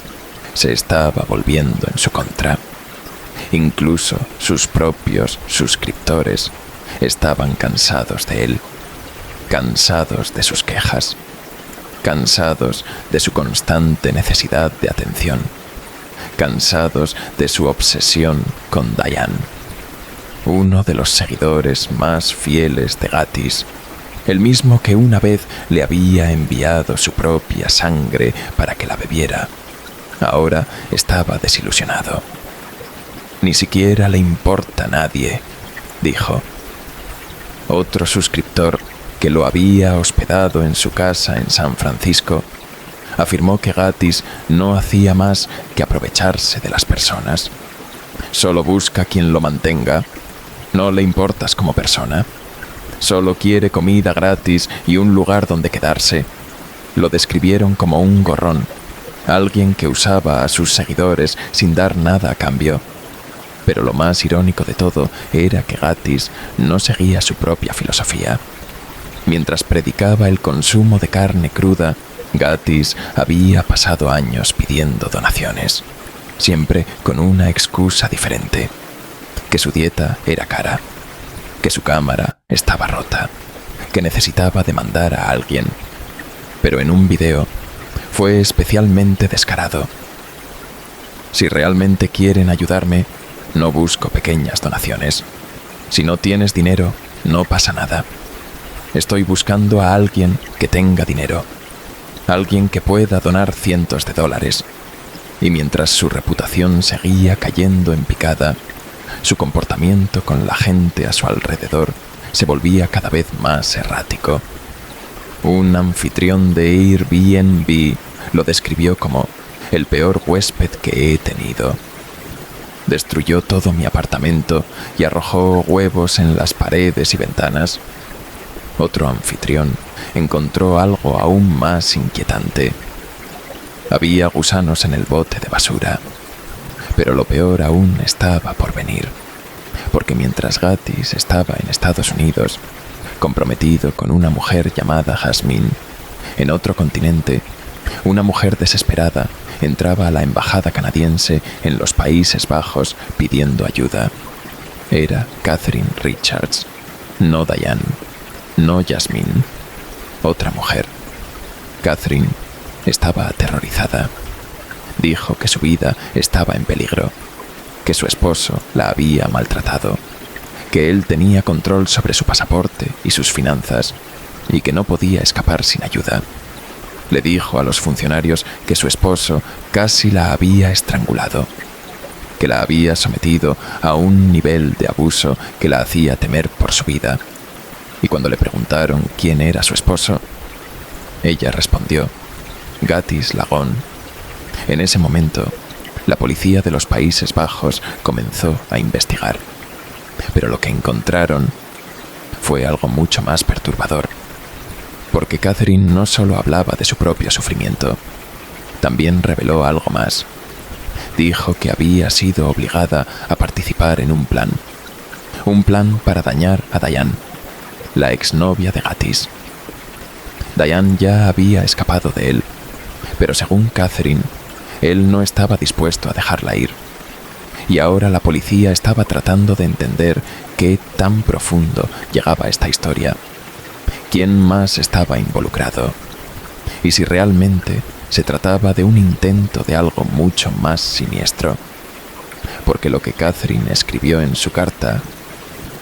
se estaba volviendo en su contra. Incluso sus propios suscriptores estaban cansados de él, cansados de sus quejas, cansados de su constante necesidad de atención, cansados de su obsesión con Diane. Uno de los seguidores más fieles de Gatiss, el mismo que una vez le había enviado su propia sangre para que la bebiera, ahora estaba desilusionado. Ni siquiera le importa a nadie, dijo. Otro suscriptor, que lo había hospedado en su casa en San Francisco, afirmó que Gatiss no hacía más que aprovecharse de las personas. Solo busca quien lo mantenga. No le importas como persona. Solo quiere comida gratis y un lugar donde quedarse. Lo describieron como un gorrón, alguien que usaba a sus seguidores sin dar nada a cambio. Pero lo más irónico de todo era que Gatiss no seguía su propia filosofía. Mientras predicaba el consumo de carne cruda, Gatiss había pasado años pidiendo donaciones, siempre con una excusa diferente: que su dieta era cara, que su cámara estaba rota, que necesitaba demandar a alguien. Pero en un video fue especialmente descarado: si realmente quieren ayudarme, no busco pequeñas donaciones. Si no tienes dinero, no pasa nada. Estoy buscando a alguien que tenga dinero, alguien que pueda donar cientos de dólares. Y mientras su reputación seguía cayendo en picada, su comportamiento con la gente a su alrededor se volvía cada vez más errático. Un anfitrión de Airbnb lo describió como el peor huésped que he tenido. Destruyó todo mi apartamento y arrojó huevos en las paredes y ventanas. Otro anfitrión encontró algo aún más inquietante. Había gusanos en el bote de basura. Pero lo peor aún estaba por venir, porque mientras Gatiss estaba en Estados Unidos, comprometido con una mujer llamada Jasmine, en otro continente, una mujer desesperada entraba a la embajada canadiense en los Países Bajos pidiendo ayuda. Era Catherine Richards, no Diane, no Jasmine, otra mujer. Catherine estaba aterrorizada. Dijo que su vida estaba en peligro, que su esposo la había maltratado, que él tenía control sobre su pasaporte y sus finanzas y que no podía escapar sin ayuda. Le dijo a los funcionarios que su esposo casi la había estrangulado, que la había sometido a un nivel de abuso que la hacía temer por su vida. Y cuando le preguntaron quién era su esposo, ella respondió: Gatiss Lagón. En ese momento, la policía de los Países Bajos comenzó a investigar. Pero lo que encontraron fue algo mucho más perturbador, porque Catherine no solo hablaba de su propio sufrimiento, también reveló algo más. Dijo que había sido obligada a participar en un plan para dañar a Diane, la exnovia de Gatiss. Diane ya había escapado de él, pero según Catherine, él no estaba dispuesto a dejarla ir. Y ahora la policía estaba tratando de entender qué tan profundo llegaba esta historia, quién más estaba involucrado, y si realmente se trataba de un intento de algo mucho más siniestro, porque lo que Catherine escribió en su carta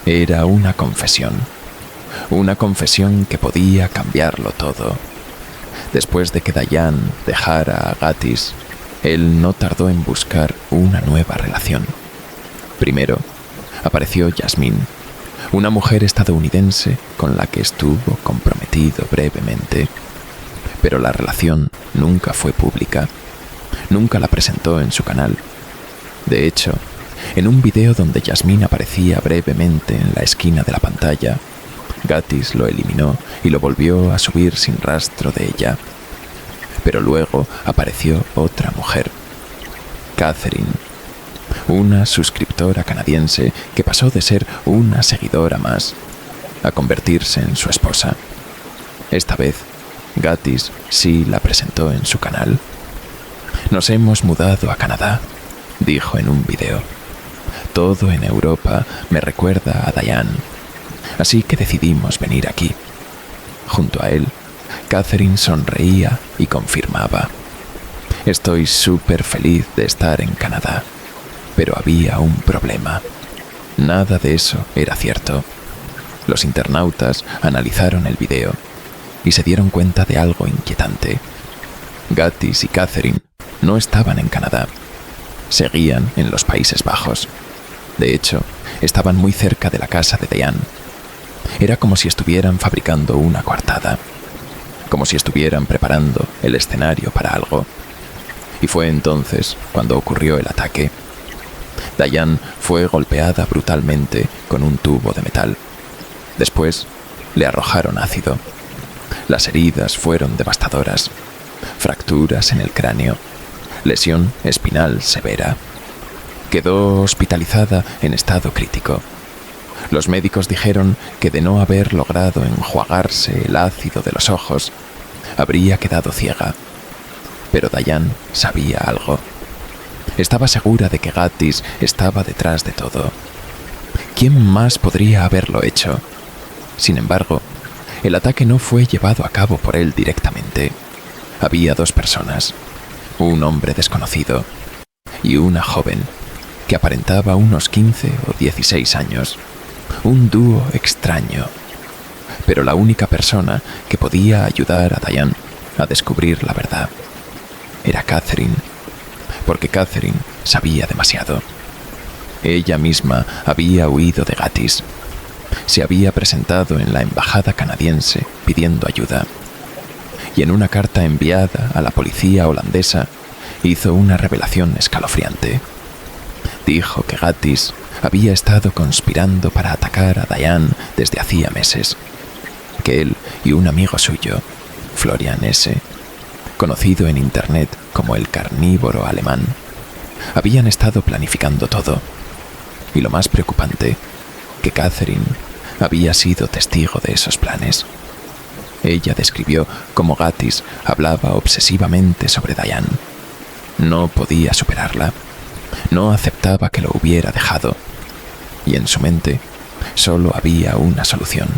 era una confesión que podía cambiarlo todo. Después de que Dayan dejara a Gatiss, él no tardó en buscar una nueva relación. Primero, apareció Yasmine, una mujer estadounidense con la que estuvo comprometido brevemente. Pero la relación nunca fue pública. Nunca la presentó en su canal. De hecho, en un video donde Yasmine aparecía brevemente en la esquina de la pantalla, Gatiss lo eliminó y lo volvió a subir sin rastro de ella. Pero luego apareció otra mujer, Catherine, una suscriptora canadiense que pasó de ser una seguidora más a convertirse en su esposa. Esta vez, Gatiss sí la presentó en su canal. «Nos hemos mudado a Canadá», dijo en un video. «Todo en Europa me recuerda a Dayan, así que decidimos venir aquí». Junto a él, Catherine sonreía y confirmaba: «Estoy súper feliz de estar en Canadá». Pero había un problema. Nada de eso era cierto. Los internautas analizaron el video y se dieron cuenta de algo inquietante. Gatiss y Catherine no estaban en Canadá. Seguían en los Países Bajos. De hecho, estaban muy cerca de la casa de Dayan. Era como si estuvieran fabricando una coartada, como si estuvieran preparando el escenario para algo. Y fue entonces cuando ocurrió el ataque. Dayan fue golpeada brutalmente con un tubo de metal. Después, le arrojaron ácido. Las heridas fueron devastadoras. Fracturas en el cráneo. Lesión espinal severa. Quedó hospitalizada en estado crítico. Los médicos dijeron que de no haber logrado enjuagarse el ácido de los ojos, habría quedado ciega. Pero Dayan sabía algo. Estaba segura de que Gatiss estaba detrás de todo. ¿Quién más podría haberlo hecho? Sin embargo, el ataque no fue llevado a cabo por él directamente. Había dos personas, un hombre desconocido y una joven que aparentaba unos 15 o 16 años. Un dúo extraño. Pero la única persona que podía ayudar a Dayan a descubrir la verdad era Catherine, porque Catherine sabía demasiado. Ella misma había huido de Gatiss. Se había presentado en la embajada canadiense pidiendo ayuda. Y en una carta enviada a la policía holandesa hizo una revelación escalofriante. Dijo que Gatiss había estado conspirando para atacar a Dayan desde hacía meses. Que él y un amigo suyo, Florian S., conocido en internet como el carnívoro alemán, habían estado planificando todo. Y lo más preocupante, que Catherine había sido testigo de esos planes. Ella describió cómo Gatiss hablaba obsesivamente sobre Dayan. No podía superarla. No aceptaba que lo hubiera dejado. Y en su mente solo había una solución.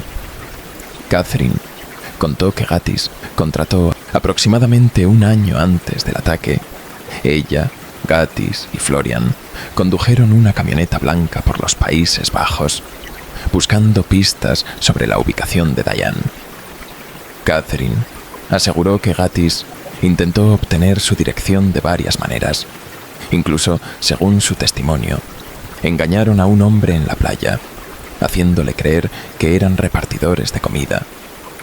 Catherine contó que Gatiss contrató aproximadamente un año antes del ataque. Ella, Gatiss y Florian condujeron una camioneta blanca por los Países Bajos, buscando pistas sobre la ubicación de Dayan. Catherine aseguró que Gatiss intentó obtener su dirección de varias maneras. Incluso, según su testimonio, engañaron a un hombre en la playa, haciéndole creer que eran repartidores de comida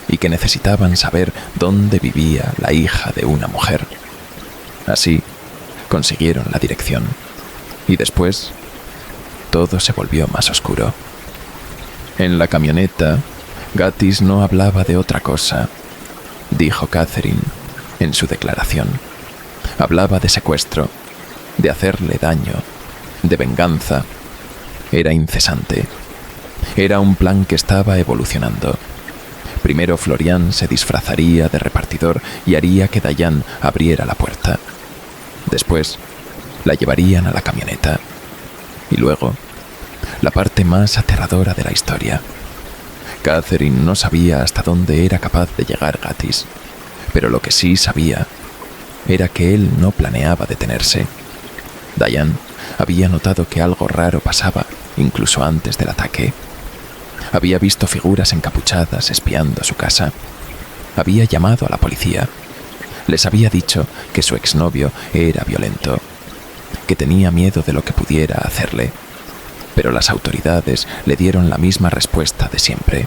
y que necesitaban saber dónde vivía la hija de una mujer. Así, consiguieron la dirección. Y después, todo se volvió más oscuro. En la camioneta, Gatiss no hablaba de otra cosa, dijo Catherine en su declaración. Hablaba de secuestro, de hacerle daño, de venganza. Era incesante. Era un plan que estaba evolucionando. Primero Florian se disfrazaría de repartidor y haría que Dayan abriera la puerta. Después, la llevarían a la camioneta. Y luego, la parte más aterradora de la historia. Catherine no sabía hasta dónde era capaz de llegar Gatiss, pero lo que sí sabía era que él no planeaba detenerse. Dayan había notado que algo raro pasaba incluso antes del ataque. Había visto figuras encapuchadas espiando su casa. Había llamado a la policía Les había dicho que su exnovio era violento, que tenía miedo de lo que pudiera hacerle, pero las autoridades le dieron la misma respuesta de siempre.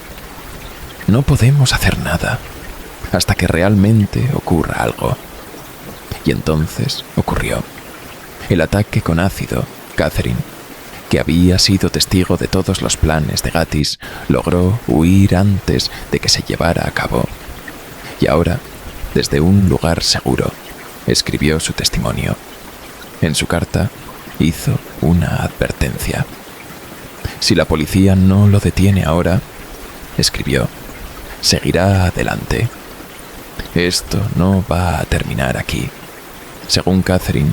No podemos hacer nada hasta que realmente ocurra algo. Y entonces ocurrió. El ataque con ácido. Catherine, que había sido testigo de todos los planes de Gatiss, logró huir antes de que se llevara a cabo. Y ahora, desde un lugar seguro, escribió su testimonio. En su carta, hizo una advertencia. Si la policía no lo detiene ahora, escribió, seguirá adelante. Esto no va a terminar aquí. Según Catherine,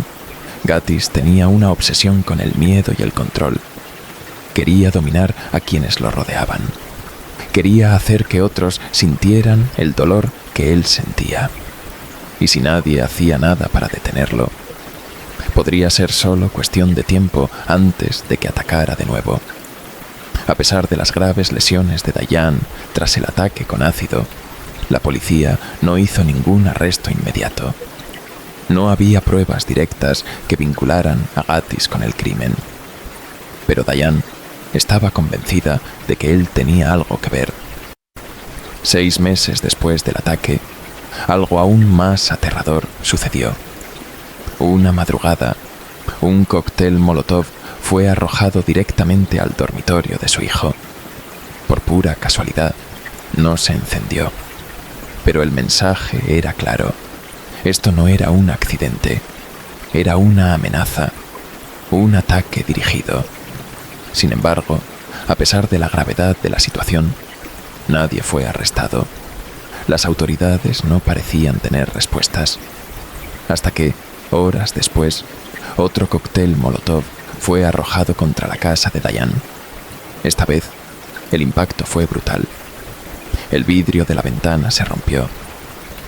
Gatiss tenía una obsesión con el miedo y el control. Quería dominar a quienes lo rodeaban. Quería hacer que otros sintieran el dolor que él sentía. Y si nadie hacía nada para detenerlo, podría ser solo cuestión de tiempo antes de que atacara de nuevo. A pesar de las graves lesiones de Diane tras el ataque con ácido, la policía no hizo ningún arresto inmediato. No había pruebas directas que vincularan a Gatiss con el crimen. Pero Diane estaba convencida de que él tenía algo que ver. 6 meses después del ataque, algo aún más aterrador sucedió. Una madrugada, un cóctel Molotov fue arrojado directamente al dormitorio de su hijo. Por pura casualidad, no se encendió. Pero el mensaje era claro. Esto no era un accidente, era una amenaza, un ataque dirigido. Sin embargo, a pesar de la gravedad de la situación, nadie fue arrestado. Las autoridades no parecían tener respuestas. Hasta que, horas después, otro cóctel Molotov fue arrojado contra la casa de Diane. Esta vez, el impacto fue brutal. El vidrio de la ventana se rompió.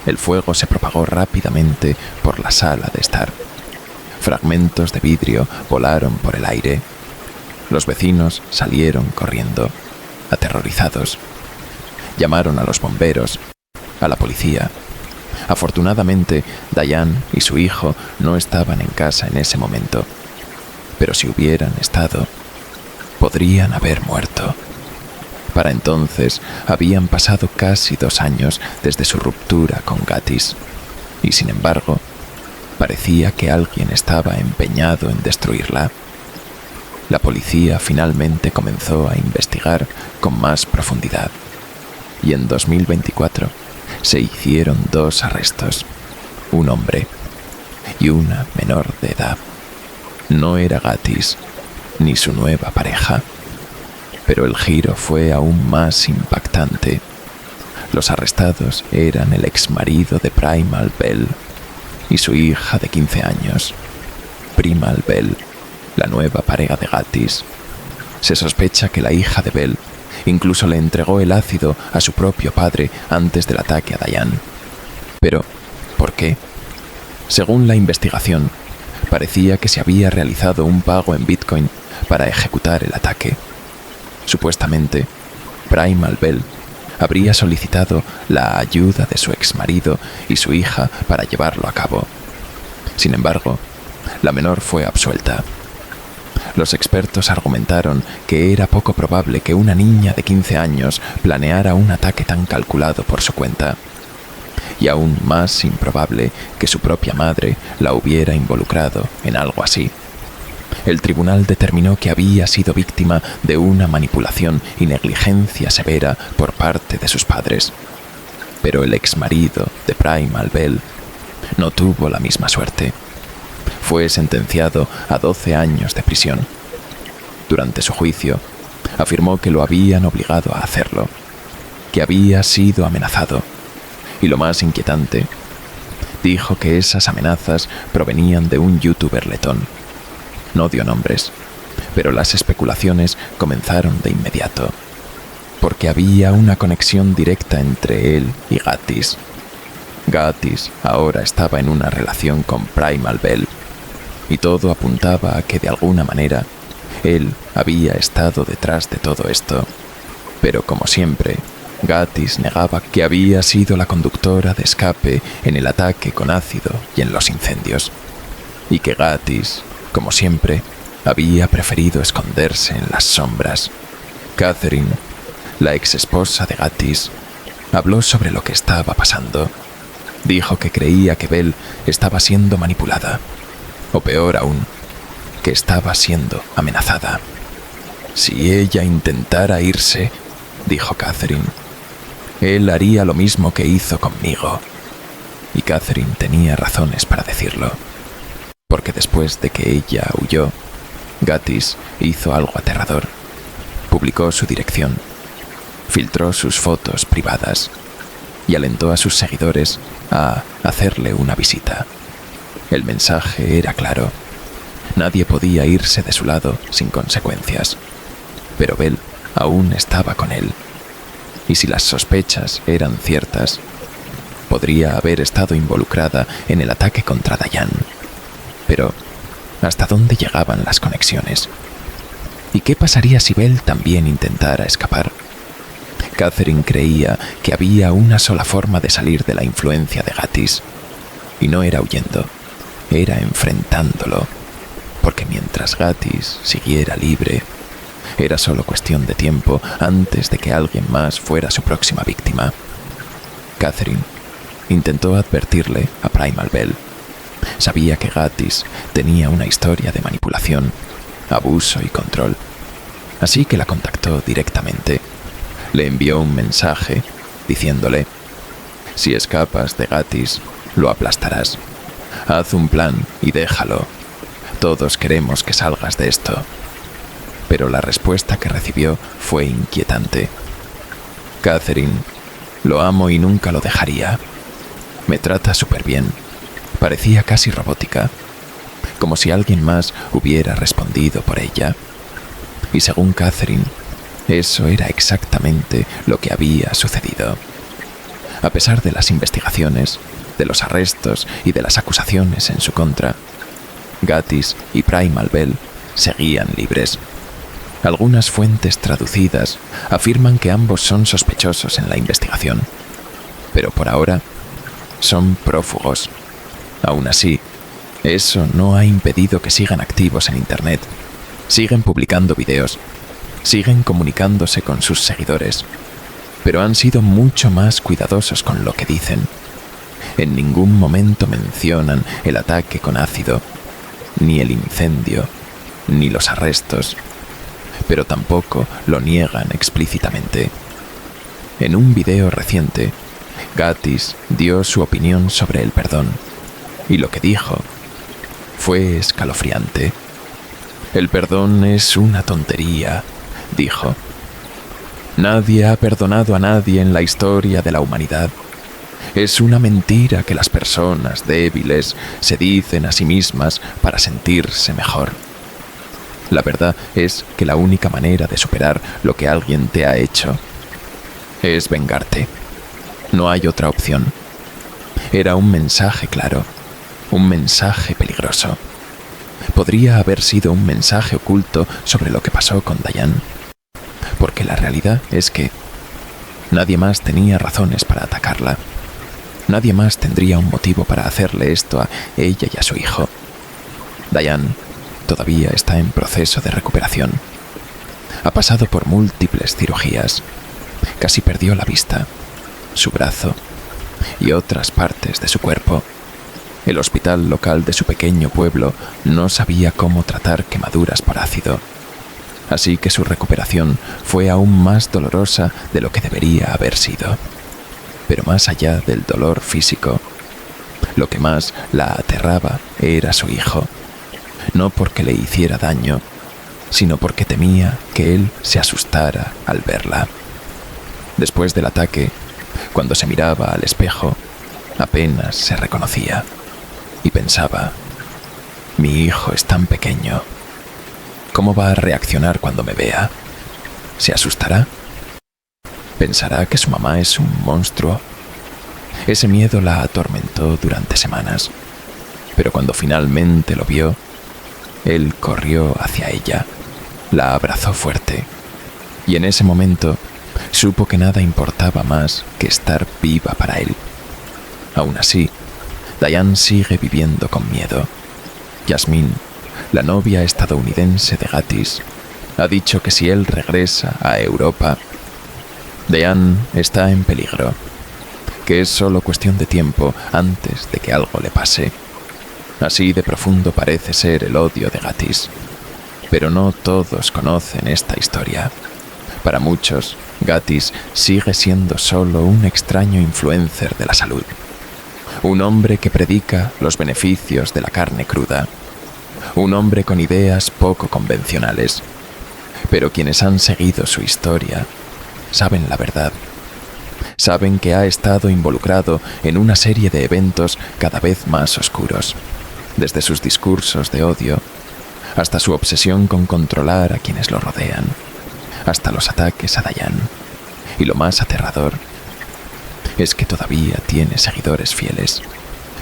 El fuego se propagó rápidamente por la sala de estar. Fragmentos de vidrio volaron por el aire. Los vecinos salieron corriendo, aterrorizados. Llamaron a los bomberos, a la policía. Afortunadamente, Diane y su hijo no estaban en casa en ese momento. Pero si hubieran estado, podrían haber muerto. Para entonces habían pasado casi 2 años desde su ruptura con Gatiss, y sin embargo, parecía que alguien estaba empeñado en destruirla. La policía finalmente comenzó a investigar con más profundidad, y en 2024 se hicieron 2 arrestos, un hombre y una menor de edad. No era Gatiss ni su nueva pareja. Pero el giro fue aún más impactante. Los arrestados eran el exmarido de Primal Bell y su hija de 15 años, Primal Bell, la nueva pareja de Gatiss. Se sospecha que la hija de Bell incluso le entregó el ácido a su propio padre antes del ataque a Diane. Pero, ¿por qué? Según la investigación, parecía que se había realizado un pago en Bitcoin para ejecutar el ataque. Supuestamente, Primal Bell habría solicitado la ayuda de su exmarido y su hija para llevarlo a cabo. Sin embargo, la menor fue absuelta. Los expertos argumentaron que era poco probable que una niña de 15 años planeara un ataque tan calculado por su cuenta, y aún más improbable que su propia madre la hubiera involucrado en algo así. El tribunal determinó que había sido víctima de una manipulación y negligencia severa por parte de sus padres. Pero el exmarido de Primal Bell no tuvo la misma suerte. Fue sentenciado a 12 años de prisión. Durante su juicio, afirmó que lo habían obligado a hacerlo, que había sido amenazado, y lo más inquietante, dijo que esas amenazas provenían de un youtuber letón. No dio nombres, pero las especulaciones comenzaron de inmediato, porque había una conexión directa entre él y Gatiss. Gatiss ahora estaba en una relación con Primal Bell, y todo apuntaba a que de alguna manera él había estado detrás de todo esto. Pero como siempre, Gatiss negaba que había sido la conductora de escape en el ataque con ácido y en los incendios, y que Gatiss, como siempre, había preferido esconderse en las sombras. Catherine, la ex esposa de Gatiss, habló sobre lo que estaba pasando. Dijo que creía que Belle estaba siendo manipulada, o peor aún, que estaba siendo amenazada. Si ella intentara irse, dijo Catherine, él haría lo mismo que hizo conmigo. Y Catherine tenía razones para decirlo, porque después de que ella huyó, Gatiss hizo algo aterrador. Publicó su dirección, filtró sus fotos privadas y alentó a sus seguidores a hacerle una visita. El mensaje era claro. Nadie podía irse de su lado sin consecuencias. Pero Belle aún estaba con él. Y si las sospechas eran ciertas, podría haber estado involucrada en el ataque contra Diane. Pero, ¿hasta dónde llegaban las conexiones? ¿Y qué pasaría si Belle también intentara escapar? Catherine creía que había una sola forma de salir de la influencia de Gatiss, y no era huyendo, era enfrentándolo, porque mientras Gatiss siguiera libre, era solo cuestión de tiempo antes de que alguien más fuera su próxima víctima. Catherine intentó advertirle a Primal Belle. Sabía que Gatiss tenía una historia de manipulación, abuso y control, así que la contactó directamente. Le envió un mensaje diciéndole: si escapas de Gatiss, lo aplastarás. Haz un plan y déjalo. Todos queremos que salgas de esto. Pero la respuesta que recibió fue inquietante. Catherine, lo amo y nunca lo dejaría. Me trata súper bien. Parecía casi robótica, como si alguien más hubiera respondido por ella. Y según Catherine, eso era exactamente lo que había sucedido. A pesar de las investigaciones, de los arrestos y de las acusaciones en su contra, Gatiss y Primal Belle seguían libres. Algunas fuentes traducidas afirman que ambos son sospechosos en la investigación, pero por ahora son prófugos. Aún así, eso no ha impedido que sigan activos en Internet. Siguen publicando videos, siguen comunicándose con sus seguidores, pero han sido mucho más cuidadosos con lo que dicen. En ningún momento mencionan el ataque con ácido, ni el incendio, ni los arrestos, pero tampoco lo niegan explícitamente. En un video reciente, Gatiss dio su opinión sobre el perdón, y lo que dijo fue escalofriante. El perdón es una tontería, dijo. Nadie ha perdonado a nadie en la historia de la humanidad. Es una mentira que las personas débiles se dicen a sí mismas para sentirse mejor. La verdad es que la única manera de superar lo que alguien te ha hecho es vengarte. No hay otra opción. Era un mensaje claro, un mensaje peligroso. Podría haber sido un mensaje oculto sobre lo que pasó con Diane, porque la realidad es que nadie más tenía razones para atacarla. Nadie más tendría un motivo para hacerle esto a ella y a su hijo. Diane todavía está en proceso de recuperación. Ha pasado por múltiples cirugías. Casi perdió la vista, su brazo y otras partes de su cuerpo. El hospital local de su pequeño pueblo no sabía cómo tratar quemaduras por ácido, así que su recuperación fue aún más dolorosa de lo que debería haber sido. Pero más allá del dolor físico, lo que más la aterraba era su hijo, no porque le hiciera daño, sino porque temía que él se asustara al verla. Después del ataque, cuando se miraba al espejo, apenas se reconocía. Y pensaba, mi hijo es tan pequeño. ¿Cómo va a reaccionar cuando me vea? ¿Se asustará? ¿Pensará que su mamá es un monstruo? Ese miedo la atormentó durante semanas. Pero cuando finalmente lo vio, él corrió hacia ella, la abrazó fuerte. Y en ese momento, Supo que nada importaba más que estar viva para él. Aún así, Diane sigue viviendo con miedo. Yasmine, la novia estadounidense de Gatiss, ha dicho que si él regresa a Europa, Diane está en peligro, que es solo cuestión de tiempo antes de que algo le pase. Así de profundo parece ser el odio de Gatiss. Pero no todos conocen esta historia. Para muchos, Gatiss sigue siendo solo un extraño influencer de la salud. Un hombre que predica los beneficios de la carne cruda. Un hombre con ideas poco convencionales. Pero quienes han seguido su historia saben la verdad. Saben que ha estado involucrado en una serie de eventos cada vez más oscuros. Desde sus discursos de odio, hasta su obsesión con controlar a quienes lo rodean, hasta los ataques a Diane. Y lo más aterrador es que todavía tiene seguidores fieles,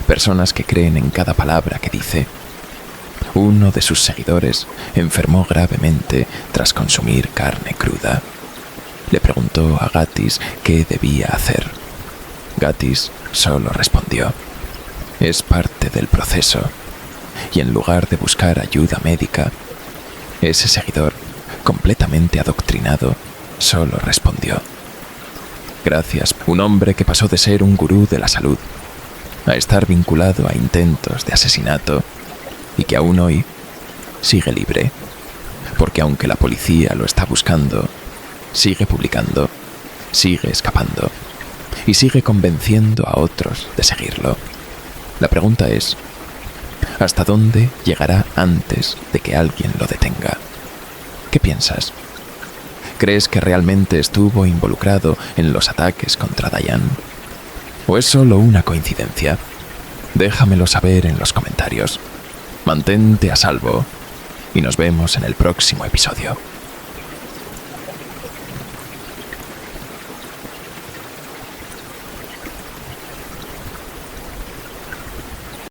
personas que creen en cada palabra que dice. Uno de sus seguidores enfermó gravemente tras consumir carne cruda. Le preguntó a Gatiss qué debía hacer. Gatiss solo respondió: es parte del proceso. Y en lugar de buscar ayuda médica, ese seguidor, completamente adoctrinado, solo respondió: gracias, un hombre que pasó de ser un gurú de la salud a estar vinculado a intentos de asesinato y que aún hoy sigue libre, porque aunque la policía lo está buscando, sigue publicando, sigue escapando y sigue convenciendo a otros de seguirlo. La pregunta es: ¿hasta dónde llegará antes de que alguien lo detenga? ¿Qué piensas? ¿Crees que realmente estuvo involucrado en los ataques contra Diane? ¿O es solo una coincidencia? Déjamelo saber en los comentarios. Mantente a salvo y nos vemos en el próximo episodio.